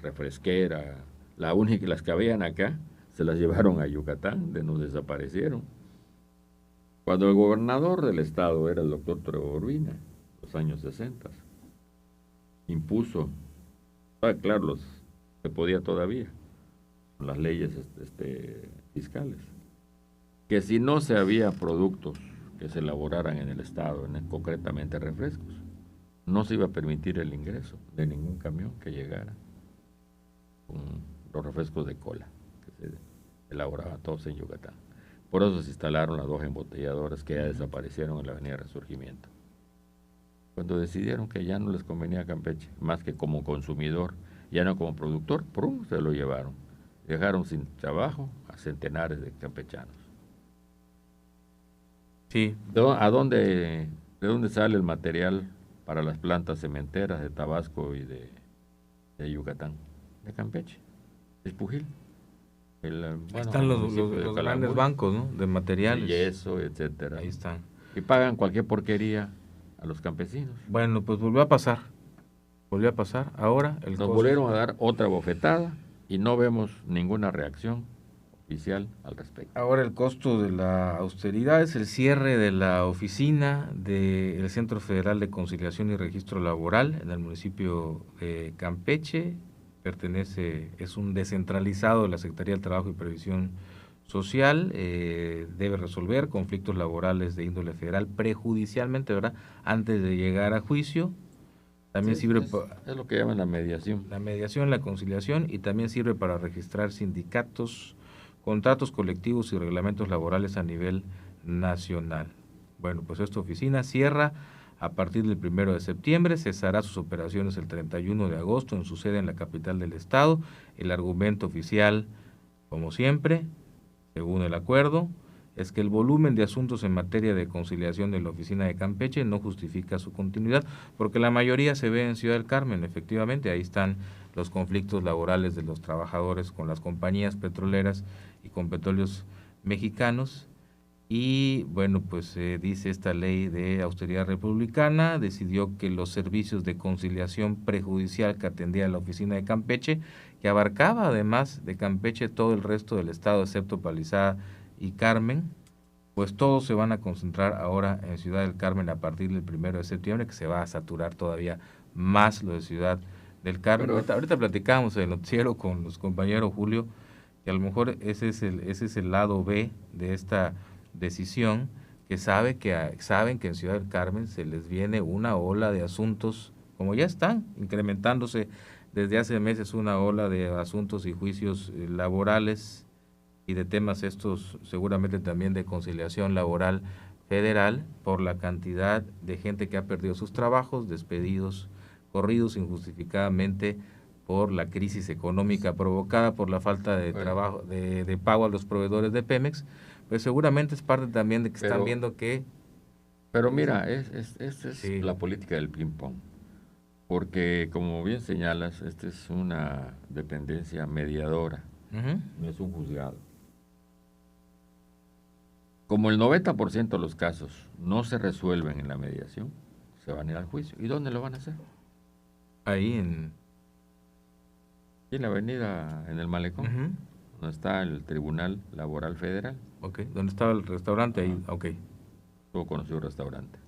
refresquera, las que habían acá se las llevaron a Yucatán, nos desaparecieron. Cuando el gobernador del estado era el doctor Trevo Urbina, los años 60, impuso, claro, se podía todavía, con las leyes fiscales, que si no se había productos que se elaboraran en el estado, concretamente refrescos, no se iba a permitir el ingreso de ningún camión que llegara con los refrescos de cola que se elaboraban todos en Yucatán. Por eso se instalaron las 2 embotelladoras que ya desaparecieron en la avenida Resurgimiento. Cuando decidieron que ya no les convenía a Campeche, más que como consumidor, ya no como productor, ¡prum!, se lo llevaron. Dejaron sin trabajo a centenares de campechanos. Sí. ¿De dónde sale el material para las plantas cementeras de Tabasco y de Yucatán? De Campeche, de Espujil. Están los grandes bancos, ¿no?, de materiales. De yeso, etcétera. Ahí están. Y pagan cualquier porquería a los campesinos. Bueno, pues volvió a pasar. Ahora nos volvieron a dar otra bofetada y no vemos ninguna reacción oficial al respecto. Ahora el costo de la austeridad es el cierre de la oficina del Centro Federal de Conciliación y Registro Laboral en el municipio de Campeche. Es un descentralizado de la Secretaría del Trabajo y Previsión social debe resolver conflictos laborales de índole federal prejudicialmente, ¿verdad? Antes de llegar a juicio. También sirve es lo que llaman la mediación. La mediación, la conciliación, y también sirve para registrar sindicatos, contratos colectivos y reglamentos laborales a nivel nacional. Bueno, pues esta oficina cierra a partir del 1 de septiembre, cesará sus operaciones el 31 de agosto en su sede en la capital del estado. El argumento oficial, como siempre, según el acuerdo, es que el volumen de asuntos en materia de conciliación de la oficina de Campeche no justifica su continuidad, porque la mayoría se ve en Ciudad del Carmen, efectivamente, ahí están los conflictos laborales de los trabajadores con las compañías petroleras y con petróleos mexicanos. Y bueno, pues dice esta ley de austeridad republicana, decidió que los servicios de conciliación prejudicial que atendía la oficina de Campeche, que abarcaba además de Campeche todo el resto del estado excepto Palizada y Carmen, pues todos se van a concentrar ahora en Ciudad del Carmen a partir del 1 de septiembre, que se va a saturar todavía más lo de Ciudad del Carmen. Ahorita platicamos en el noticiero con los compañeros Julio, que a lo mejor ese es el lado B de esta decisión, que saben que en Ciudad del Carmen se les viene una ola de asuntos, como ya están incrementándose desde hace meses, una ola de asuntos y juicios laborales y de temas estos seguramente también de conciliación laboral federal, por la cantidad de gente que ha perdido sus trabajos, despedidos, corridos injustificadamente por la crisis económica provocada por la falta de trabajo, de pago a los proveedores de Pemex. Pues seguramente es parte también de que están viendo que... Pero mira, es sí, la política del ping-pong, porque como bien señalas, esta es una dependencia mediadora, no es un juzgado. Como el 90% de los casos no se resuelven en la mediación, se van a ir al juicio. ¿Y dónde lo van a hacer? Ahí en la avenida, en el Malecón, donde está el Tribunal Laboral Federal. Ok, ¿dónde estaba el restaurante? Ahí, ok. Todo conocido restaurante.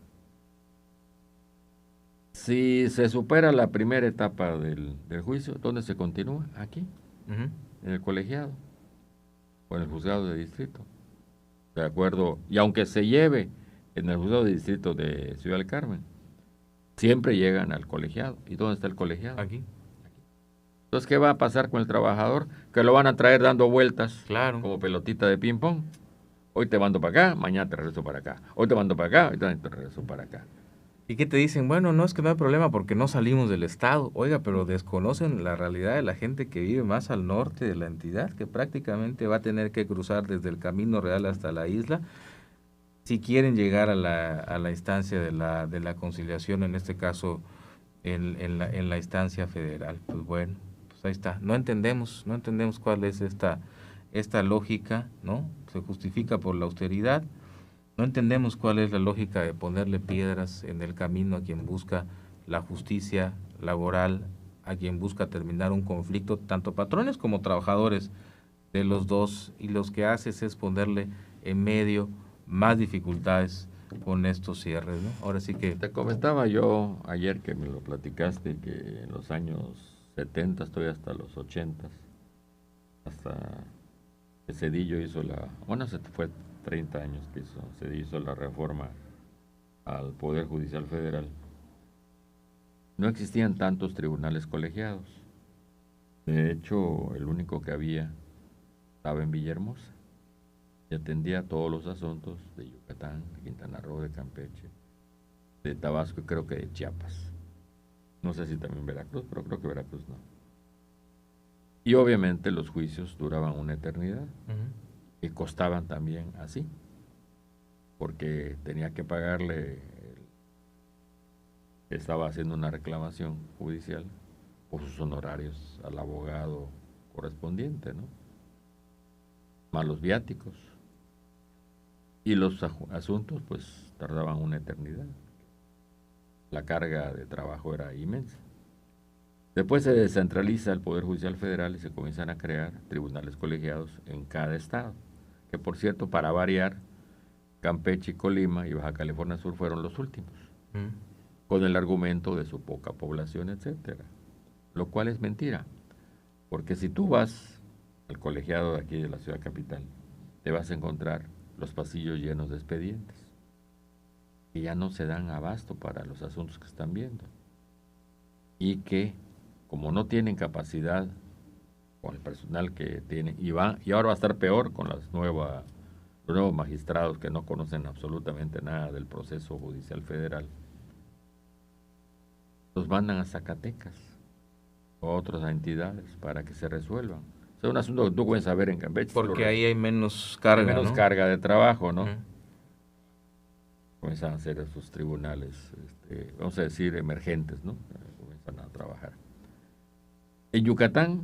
Si se supera la primera etapa del juicio, ¿dónde se continúa? Aquí, en el colegiado o en el juzgado de distrito. De acuerdo, y aunque se lleve en el juzgado de distrito de Ciudad del Carmen, siempre llegan al colegiado. ¿Y dónde está el colegiado? Aquí. Entonces, ¿qué va a pasar con el trabajador? Que lo van a traer dando vueltas, claro, como pelotita de ping-pong. Hoy te mando para acá, mañana te regreso para acá. Hoy te mando para acá, hoy te regreso para acá. ¿Y qué te dicen? Bueno, no, es que no hay problema porque no salimos del estado. Oiga, pero desconocen la realidad de la gente que vive más al norte de la entidad, que prácticamente va a tener que cruzar desde el Camino Real hasta la isla, si quieren llegar a la instancia de la conciliación, en este caso en la instancia federal. Pues bueno, pues ahí está. No entendemos cuál es esta lógica, ¿no? Se justifica por la austeridad. No entendemos cuál es la lógica de ponerle piedras en el camino a quien busca la justicia laboral, a quien busca terminar un conflicto, tanto patrones como trabajadores de los dos, y los que haces es ponerle en medio más dificultades con estos cierres, ¿no? Ahora sí que... Te comentaba yo ayer que me lo platicaste, que en los años 70, estoy hasta los 80, hasta que Zedillo hizo se fue 30 años que se hizo la reforma al Poder Judicial Federal, no existían tantos tribunales colegiados. De hecho, el único que había estaba en Villahermosa y atendía todos los asuntos de Yucatán, de Quintana Roo, de Campeche, de Tabasco y creo que de Chiapas. No sé si también Veracruz, pero creo que Veracruz no. Y obviamente los juicios duraban una eternidad. Y costaban también así, porque tenía que pagarle, estaba haciendo una reclamación judicial por sus honorarios al abogado correspondiente, ¿no? Más los viáticos. Y los asuntos pues tardaban una eternidad. La carga de trabajo era inmensa. Después se descentraliza el Poder Judicial Federal y se comienzan a crear tribunales colegiados en cada estado. Que por cierto, para variar, Campeche y Colima y Baja California Sur fueron los últimos, con el argumento de su poca población, etcétera. Lo cual es mentira, porque si tú vas al colegiado de aquí de la ciudad capital, te vas a encontrar los pasillos llenos de expedientes que ya no se dan abasto para los asuntos que están viendo y que como no tienen capacidad con el personal que tienen y ahora va a estar peor con los nuevos magistrados que no conocen absolutamente nada del proceso judicial federal, los mandan a Zacatecas o a otras entidades para que se resuelvan. O sea, un asunto que tú puedes saber en Campeche. Porque ahí hay menos carga, menos ¿no? carga de trabajo, ¿no? Uh-huh. Comienzan a hacer esos tribunales, vamos a decir, emergentes, ¿no? Comienzan a trabajar. En Yucatán,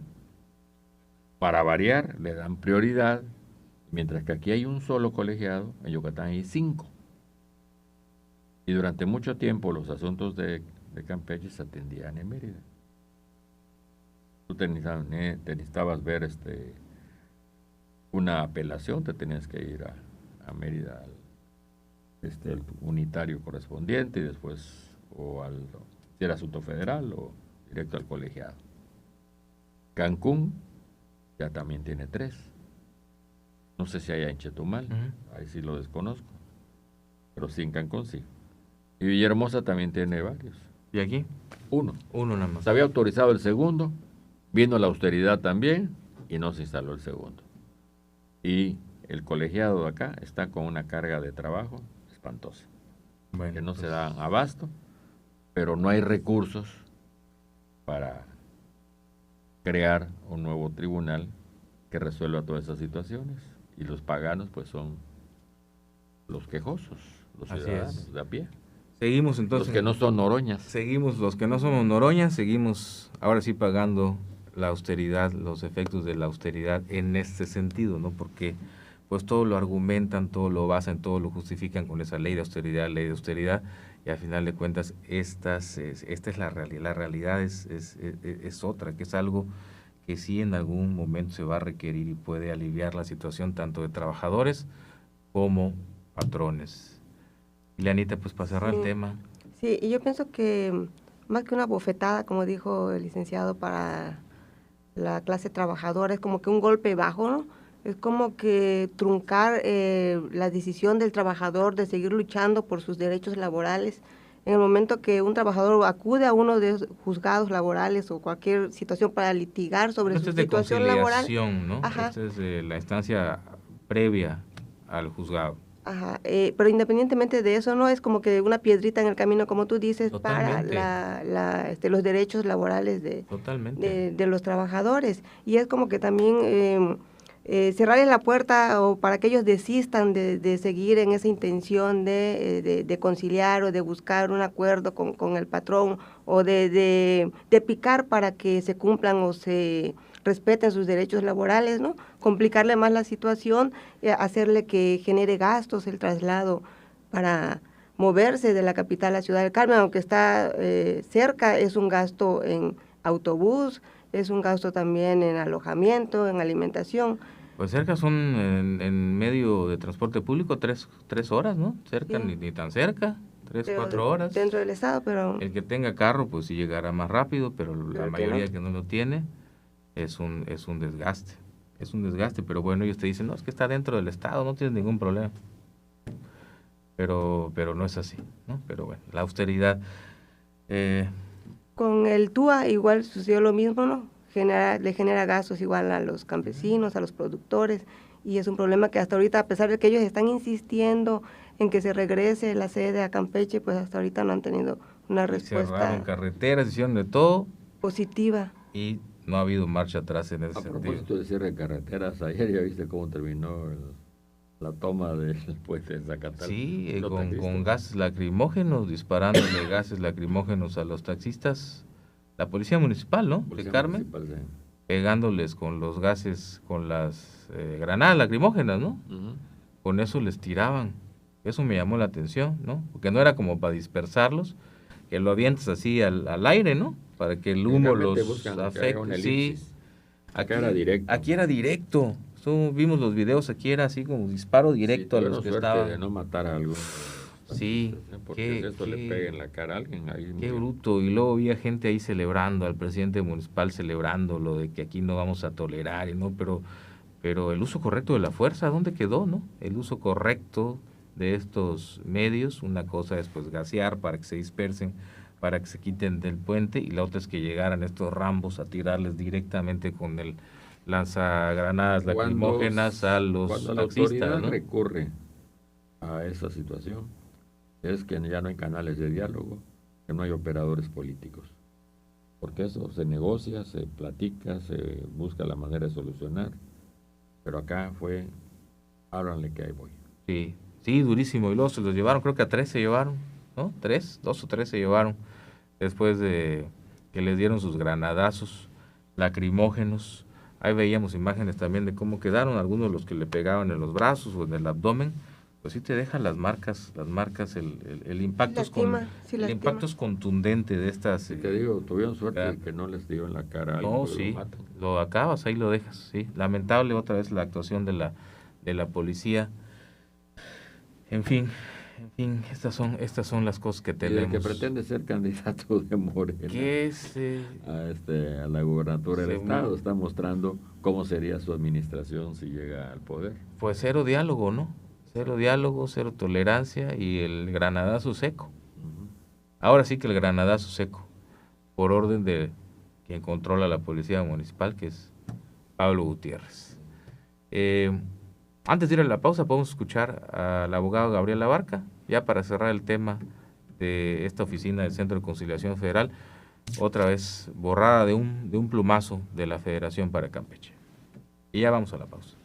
para variar, le dan prioridad, mientras que aquí hay un solo colegiado, en Yucatán hay 5. Y durante mucho tiempo los asuntos de Campeche se atendían en Mérida. Tú te necesitabas ver una apelación, te tenías que ir a Mérida al unitario correspondiente y después si era asunto federal o directo al colegiado. Cancún ya también tiene 3. No sé si hay en Chetumal, ahí sí lo desconozco, pero sí en Cancún sí. Y Villahermosa también tiene varios. ¿Y aquí? 1. Uno nada más. Se había autorizado el segundo, vino la austeridad también y no se instaló el segundo. Y el colegiado de acá está con una carga de trabajo espantosa, Bueno, que no se da abasto, pero no hay recursos para crear un nuevo tribunal que resuelva todas esas situaciones. Y los paganos pues son los quejosos, los ciudadanos de a pie. Seguimos entonces. Los que no son Noroñas. Seguimos, los que no somos Noroñas, seguimos ahora sí pagando la austeridad, los efectos de la austeridad en este sentido, ¿no? Porque pues todo lo argumentan, todo lo basan, todo lo justifican con esa ley de austeridad, y al final de cuentas esta es la realidad. La realidad es otra, que es algo que sí en algún momento se va a requerir y puede aliviar la situación tanto de trabajadores como patrones. Y Leanita, pues para cerrar el tema. Sí, y yo pienso que más que una bofetada, como dijo el licenciado, para la clase trabajadora, es como que un golpe bajo, ¿no? Es como que truncar la decisión del trabajador de seguir luchando por sus derechos laborales. En el momento que un trabajador acude a uno de los juzgados laborales o cualquier situación para litigar sobre su situación laboral. ¿No? Ajá. Esta es la instancia previa al juzgado. Ajá, pero independientemente de eso, no es como que una piedrita en el camino, como tú dices, Totalmente. para los derechos laborales Totalmente. de los trabajadores. Y es como que también cerrarles la puerta o para que ellos desistan de seguir en esa intención de conciliar o de buscar un acuerdo con el patrón o de picar para que se cumplan o se respeten sus derechos laborales, ¿no? Complicarle más la situación, hacerle que genere gastos el traslado para moverse de la capital a la Ciudad del Carmen, aunque está cerca, es un gasto en autobús, es un gasto también en alojamiento, en alimentación. Pues cerca son en medio de transporte público 3 horas, ¿no? Cerca, Sí. ni tan cerca, 4 horas. Dentro del estado, pero... El que tenga carro, pues sí llegará más rápido, pero la que mayoría no. que no lo tiene es un desgaste. Es un desgaste, pero bueno, ellos te dicen, no, es que está dentro del estado, no tienes ningún problema. Pero no es así, ¿no? Pero bueno, la austeridad... Con el TUA igual sucedió lo mismo, ¿no? Le genera gastos igual a los campesinos, a los productores, y es un problema que hasta ahorita, a pesar de que ellos están insistiendo en que se regrese la sede a Campeche, pues hasta ahorita no han tenido una respuesta cerraron carreteras, hicieron de todo positiva. y no ha habido marcha atrás en ese A sentido. propósito de cierre de carreteras, ayer ya viste cómo terminó la toma del puente de Zacatal. Sí, ¿No te con viste? gases lacrimógenos, disparándole gases lacrimógenos a los taxistas, la policía municipal, ¿no? Policía De Carmen, Municipal, sí. pegándoles con los gases, con las granadas lacrimógenas, ¿no? Ujú. Con eso les tiraban. Eso me llamó la atención, ¿no? Porque no era como para dispersarlos, que lo avientas así al aire, ¿no? Para que el humo Generalmente los buscan que haya afecte. una Sí, elipsis. Acá era directo. Aquí era directo. Vimos los videos, aquí era así como disparo directo Sí, a los tuvieron que suerte estaban. de no matar a alguno. Sí, Porque si esto le pega en la cara a alguien, ahí qué murió. bruto. Y luego había gente ahí celebrando, al presidente municipal celebrando lo de que aquí no vamos a tolerar, y no, pero pero el uso correcto de la fuerza, ¿dónde quedó, no? El uso correcto de estos medios, una cosa es pues gasear para que se dispersen, para que se quiten del puente, y la otra es que llegaran estos rambos a tirarles directamente con el lanzagranadas lacrimógenas a los cuando la taxistas, autoridad ¿no? recurre a esa situación, es que ya no hay canales de diálogo, que no hay operadores políticos. Porque eso se negocia, se platica, se busca la manera de solucionar. Pero acá fue, háblanle que ahí voy. Sí, sí, durísimo. Y luego se los llevaron, creo que a 3 se llevaron, ¿no? 2 o 3 se llevaron después de que les dieron sus granadazos lacrimógenos. Ahí veíamos imágenes también de cómo quedaron algunos de los que le pegaban en los brazos o en el abdomen. Pues sí te dejan las marcas, el impacto el impacto es contundente de estas. Sí, te digo, tuvieron suerte que no les dio en la cara algo. No, sí, lo acabas, ahí lo dejas, sí. Lamentable otra vez la actuación de la policía. En fin, estas son las cosas que tenemos. Y el que pretende ser candidato de Morena a la gubernatura del Estado está mostrando cómo sería su administración si llega al poder. Pues cero diálogo, ¿no? Cero diálogo, cero tolerancia y el granadazo seco. Ahora sí que el granadazo seco, por orden de quien controla la policía municipal, que es Pablo Gutiérrez. Antes de ir a la pausa, podemos escuchar al abogado Gabriel Abarca, ya para cerrar el tema de esta oficina del Centro de Conciliación Federal, otra vez borrada de un plumazo de la Federación para Campeche. Y ya vamos a la pausa.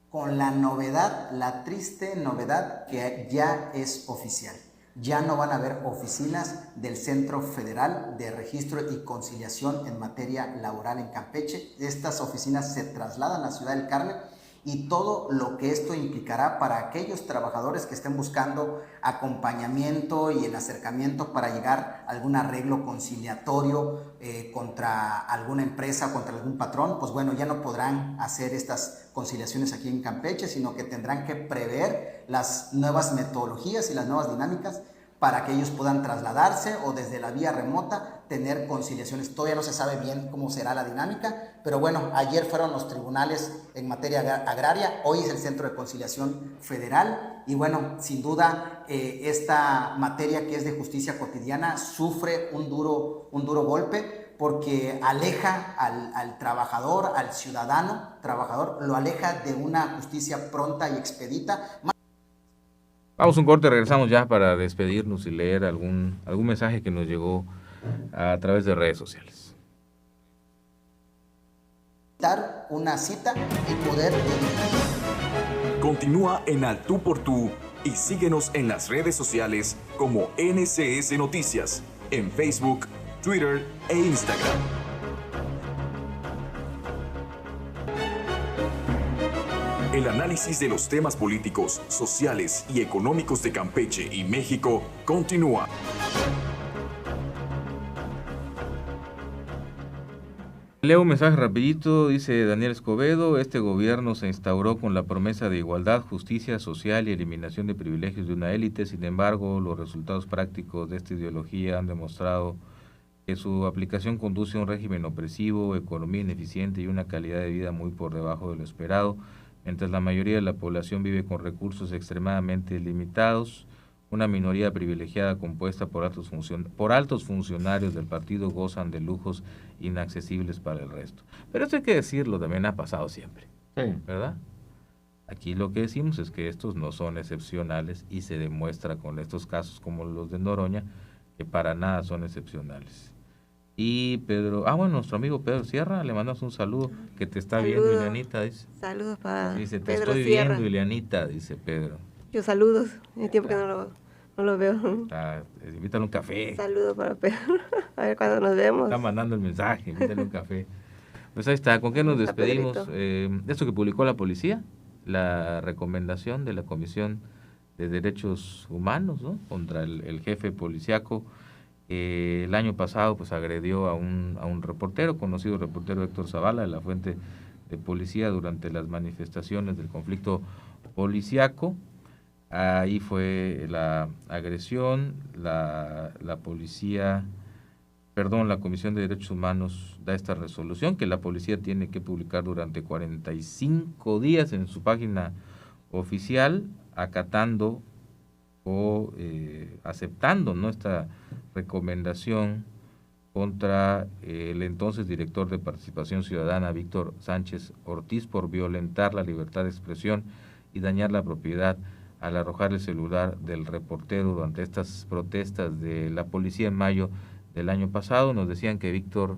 Con la novedad, la triste novedad que ya es oficial. Ya no van a haber oficinas del Centro Federal de Registro y Conciliación en materia laboral en Campeche. Estas oficinas se trasladan a Ciudad del Carmen y todo lo que esto implicará para aquellos trabajadores que estén buscando acompañamiento y el acercamiento para llegar a algún arreglo conciliatorio contra alguna empresa, contra algún patrón, pues bueno, ya no podrán hacer estas conciliaciones aquí en Campeche, sino que tendrán que prever las nuevas metodologías y las nuevas dinámicas para que ellos puedan trasladarse o desde la vía remota tener conciliaciones. Todavía no se sabe bien cómo será la dinámica, pero bueno, ayer fueron los tribunales en materia agraria, hoy es el Centro de Conciliación Federal y bueno, sin duda esta materia que es de justicia cotidiana sufre un duro golpe porque aleja al trabajador, al ciudadano trabajador, lo aleja de una justicia pronta y expedita. Vamos a un corte, regresamos ya para despedirnos y leer algún mensaje que nos llegó a través de redes sociales. Dar una cita y poder... Continúa en Al Tú por Tú y síguenos en las redes sociales como NCS Noticias, en Facebook, Twitter e Instagram. El análisis de los temas políticos, sociales y económicos de Campeche y México continúa. Leo un mensaje rapidito, dice Daniel Escobedo: este gobierno se instauró con la promesa de igualdad, justicia social y eliminación de privilegios de una élite. Sin embargo, los resultados prácticos de esta ideología han demostrado que su aplicación conduce a un régimen opresivo, economía ineficiente y una calidad de vida muy por debajo de lo esperado. Mientras la mayoría de la población vive con recursos extremadamente limitados, una minoría privilegiada compuesta por altos funcionarios del partido gozan de lujos inaccesibles para el resto. Pero esto hay que decirlo, también ha pasado siempre, ¿verdad? Aquí lo que decimos es que estos no son excepcionales y se demuestra con estos casos como los de Noroña que para nada son excepcionales. Y Pedro, nuestro amigo Pedro Sierra, le mandamos un saludo, que te está viendo, Ileanita, dice. Saludos para dice, te Pedro estoy Sierra. viendo, Ileanita, dice Pedro. Yo saludos, en tiempo que no lo veo. Invítale un café. Saludos para Pedro, a ver cuándo nos vemos. Está mandando el mensaje, invítale un café. Pues ahí está, ¿con qué nos despedimos? Esto que publicó la policía, la recomendación de la Comisión de Derechos Humanos, ¿no?, contra el jefe policiaco. El año pasado pues agredió a un reportero, conocido reportero Héctor Zavala, de la Fuente de Policía, durante las manifestaciones del conflicto policiaco. Ahí fue la agresión, la policía la Comisión de Derechos Humanos da esta resolución que la policía tiene que publicar durante 45 días en su página oficial, acatando o aceptando, ¿no?, esta recomendación contra el entonces director de Participación Ciudadana, Víctor Sánchez Ortiz, por violentar la libertad de expresión y dañar la propiedad al arrojar el celular del reportero durante estas protestas de la policía en mayo del año pasado. Nos decían que Víctor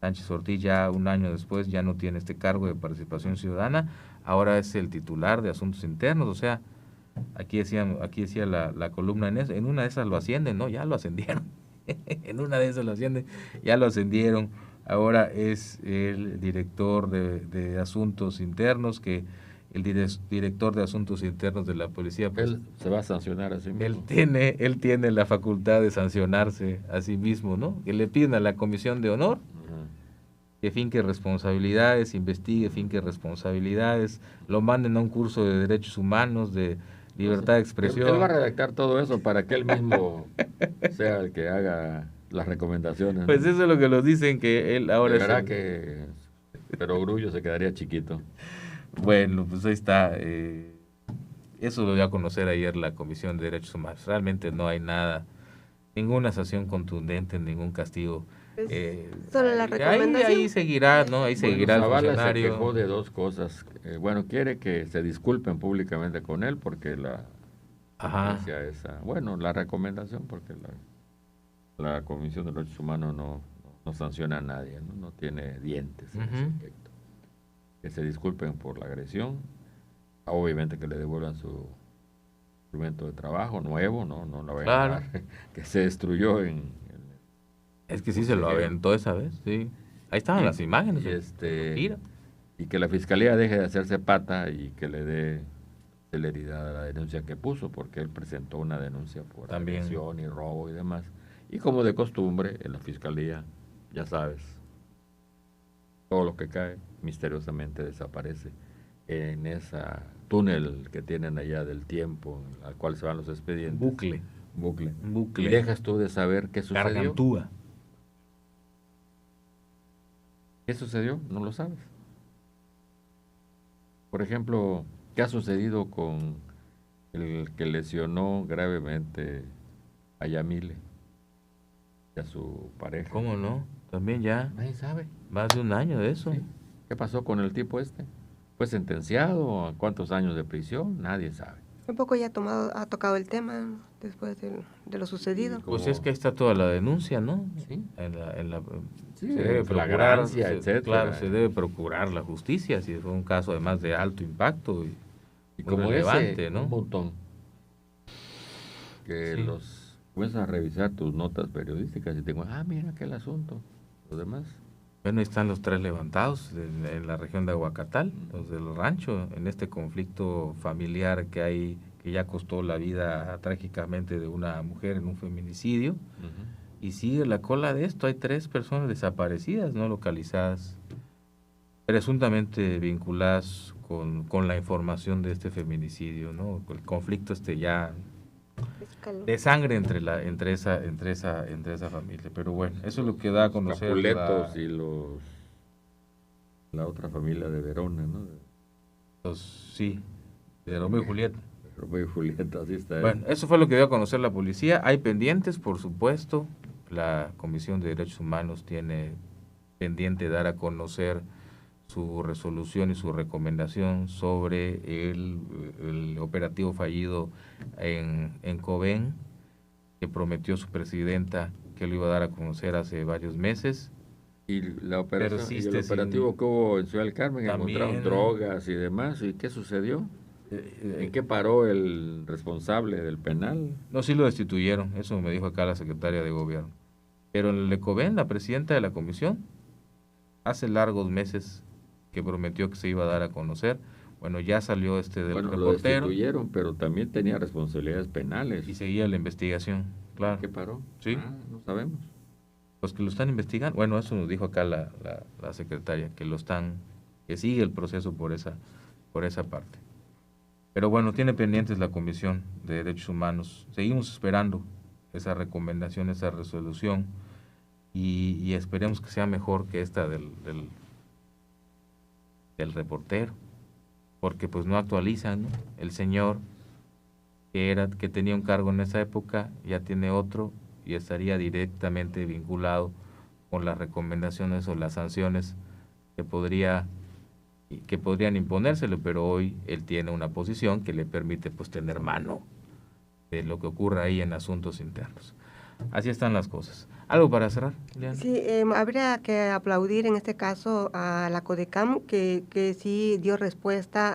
Sánchez Ortiz ya un año después ya no tiene este cargo de Participación Ciudadana, ahora es el titular de Asuntos Internos. O sea, aquí decía la columna, en una de esas lo ascienden, ¿no? Ya lo ascendieron. En una de esas lo ascienden, ya lo ascendieron. Ahora es el director de Asuntos Internos, que el director de Asuntos Internos de la policía, pues, él se va a sancionar a sí mismo. Él tiene la facultad de sancionarse a sí mismo, ¿no? Que le piden a la Comisión de Honor que finque responsabilidades, investigue, finque responsabilidades, lo manden a un curso de derechos humanos, de libertad de expresión. Él va a redactar todo eso para que él mismo sea el que haga las recomendaciones, ¿no? Pues eso es lo que nos dicen, que él ahora es que pero Grullo se quedaría chiquito. Bueno, pues ahí está. Eso lo dio a conocer ayer la Comisión de Derechos Humanos. Realmente no hay nada, ninguna sanción contundente, ningún castigo. Solo la recomendación. Ahí seguirá, ¿no? Ahí seguirá el funcionario. Se quejó de dos cosas. Quiere que se disculpen públicamente con él porque la recomendación, porque la Comisión de Derechos Humanos no sanciona a nadie, no tiene dientes en ese aspecto. Que se disculpen por la agresión, obviamente que le devuelvan su instrumento de trabajo nuevo, no la vayan a dar, que se destruyó es que sí se lo aventó esa vez, sí. Ahí estaban las imágenes. Y que la fiscalía deje de hacerse pata y que le dé celeridad a la denuncia que puso, porque él presentó una denuncia por agresión y robo y demás. Y como de costumbre, en la fiscalía, ya sabes, todo lo que cae misteriosamente desaparece en esa túnel que tienen allá del tiempo al cual se van los expedientes. Bucle. Y dejas tú de saber qué sucedió. Gargantúa. ¿Qué sucedió? No lo sabes. Por ejemplo, ¿qué ha sucedido con el que lesionó gravemente a Yamile y a su pareja? ¿Cómo no? También ya. Nadie sabe. Más de un año de eso. ¿Sí? ¿Qué pasó con el tipo este? ¿Fue sentenciado a cuántos años de prisión? Nadie sabe. Un poco ya ha tocado el tema después de lo sucedido. Pues es que ahí está toda la denuncia, ¿no? Sí. Se debe procurar, etcétera. Claro, se debe procurar la justicia si fue un caso además de alto impacto y como relevante, ¿no? Un montón. Que comienzas a revisar tus notas periodísticas y te digo, mira aquel asunto. Los demás. Bueno, ahí están los 3 levantados en la región de Aguacatal, los del rancho, en este conflicto familiar que hay, que ya costó la vida trágicamente de una mujer en un feminicidio. Y sigue la cola de esto, hay 3 personas desaparecidas, no localizadas, presuntamente vinculadas con la información de este feminicidio, ¿no? El conflicto ya de sangre entre esa familia. Pero bueno, eso es lo que da a conocer Capuletos y la otra familia de Verona, ¿no? De Romeo y Julieta. Romeo y Julieta, así está. Bueno, eso fue lo que dio a conocer la policía. Hay pendientes, por supuesto. La Comisión de Derechos Humanos tiene pendiente dar a conocer su resolución y su recomendación sobre el operativo fallido en Cobén, que prometió su presidenta que lo iba a dar a conocer hace varios meses. Y la operación, y el operativo que hubo en Ciudad del Carmen, encontraron drogas y demás. ¿Y qué sucedió? ¿En qué paró el responsable del penal? No, sí lo destituyeron, eso me dijo acá la secretaria de Gobierno. Pero en el de Cobén, la presidenta de la comisión, hace largos meses que prometió que se iba a dar a conocer. Bueno, ya salió del reportero. Lo destituyeron, pero también tenía responsabilidades penales. Y seguía la investigación, claro. ¿Qué paró? Sí. No sabemos. Los que lo están investigando, bueno, eso nos dijo acá la secretaria, que sigue el proceso por esa parte. Pero bueno, tiene pendientes la Comisión de Derechos Humanos. Seguimos esperando esa recomendación, esa resolución. y esperemos que sea mejor que esta del reportero, porque pues no actualizan, ¿no? El señor que tenía un cargo en esa época ya tiene otro y estaría directamente vinculado con las recomendaciones o las sanciones que podrían imponérsele, pero hoy él tiene una posición que le permite pues tener mano de lo que ocurra ahí en asuntos internos. Así están las cosas. ¿Algo para cerrar, Ileana? Sí, habría que aplaudir en este caso a la CODECAM que sí dio respuesta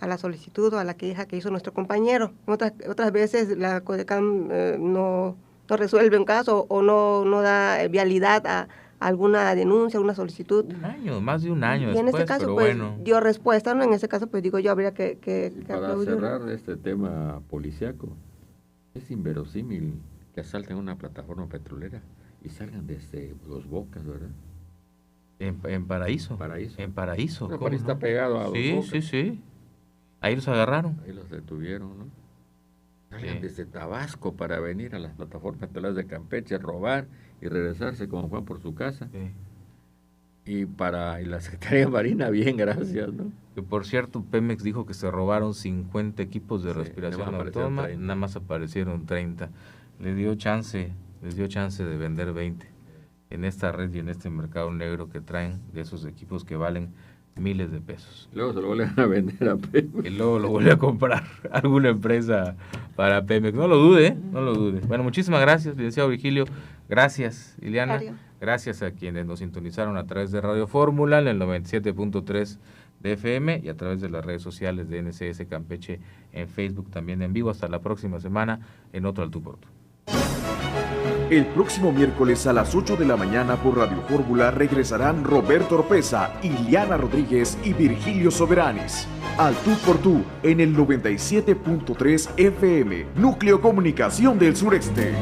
a la solicitud o a la queja que hizo nuestro compañero. Otras veces la CODECAM no resuelve un caso o no da vialidad a alguna denuncia, una solicitud. Más de un año y después, en este caso pero pues bueno. dio respuesta, ¿no? En ese caso pues digo yo habría que Para aplaudir. cerrar este tema policiaco, es inverosímil que asalten una plataforma petrolera y salgan desde Los Bocas, ¿verdad? En Paraíso. En Paraíso. Pero Paraíso está pegado a Dos Bocas. Sí. Ahí los agarraron. Ahí los detuvieron, ¿no? Salgan Sí. desde Tabasco para venir a las plataformas petroleras de Campeche, robar y regresarse como Juan por su casa. Sí. Y la Secretaría de Marina, bien, gracias, ¿no? Que por cierto, Pemex dijo que se robaron 50 equipos de Sí, respiración nada más aparecieron autónoma, 30. nada más aparecieron 30. Les dio chance de vender 20 en esta red y en este mercado negro que traen de esos equipos que valen miles de pesos. Luego se lo vuelven a vender a Pemex. Y luego lo vuelve a comprar alguna empresa para Pemex. No lo dude. Bueno, muchísimas gracias, licenciado Virgilio. Gracias, Ileana. Mario. Gracias a quienes nos sintonizaron a través de Radio Fórmula en el 97.3 de FM y a través de las redes sociales de NCS Campeche en Facebook, también en vivo. Hasta la próxima semana en otro Al Tú por Tú. El próximo miércoles a las 8 de la mañana por Radio Fórmula regresarán Roberto Oropesa, Ileana Rodríguez y Virgilio Soberanis. Al Tú por Tú en el 97.3 FM, Núcleo Comunicación del Sureste.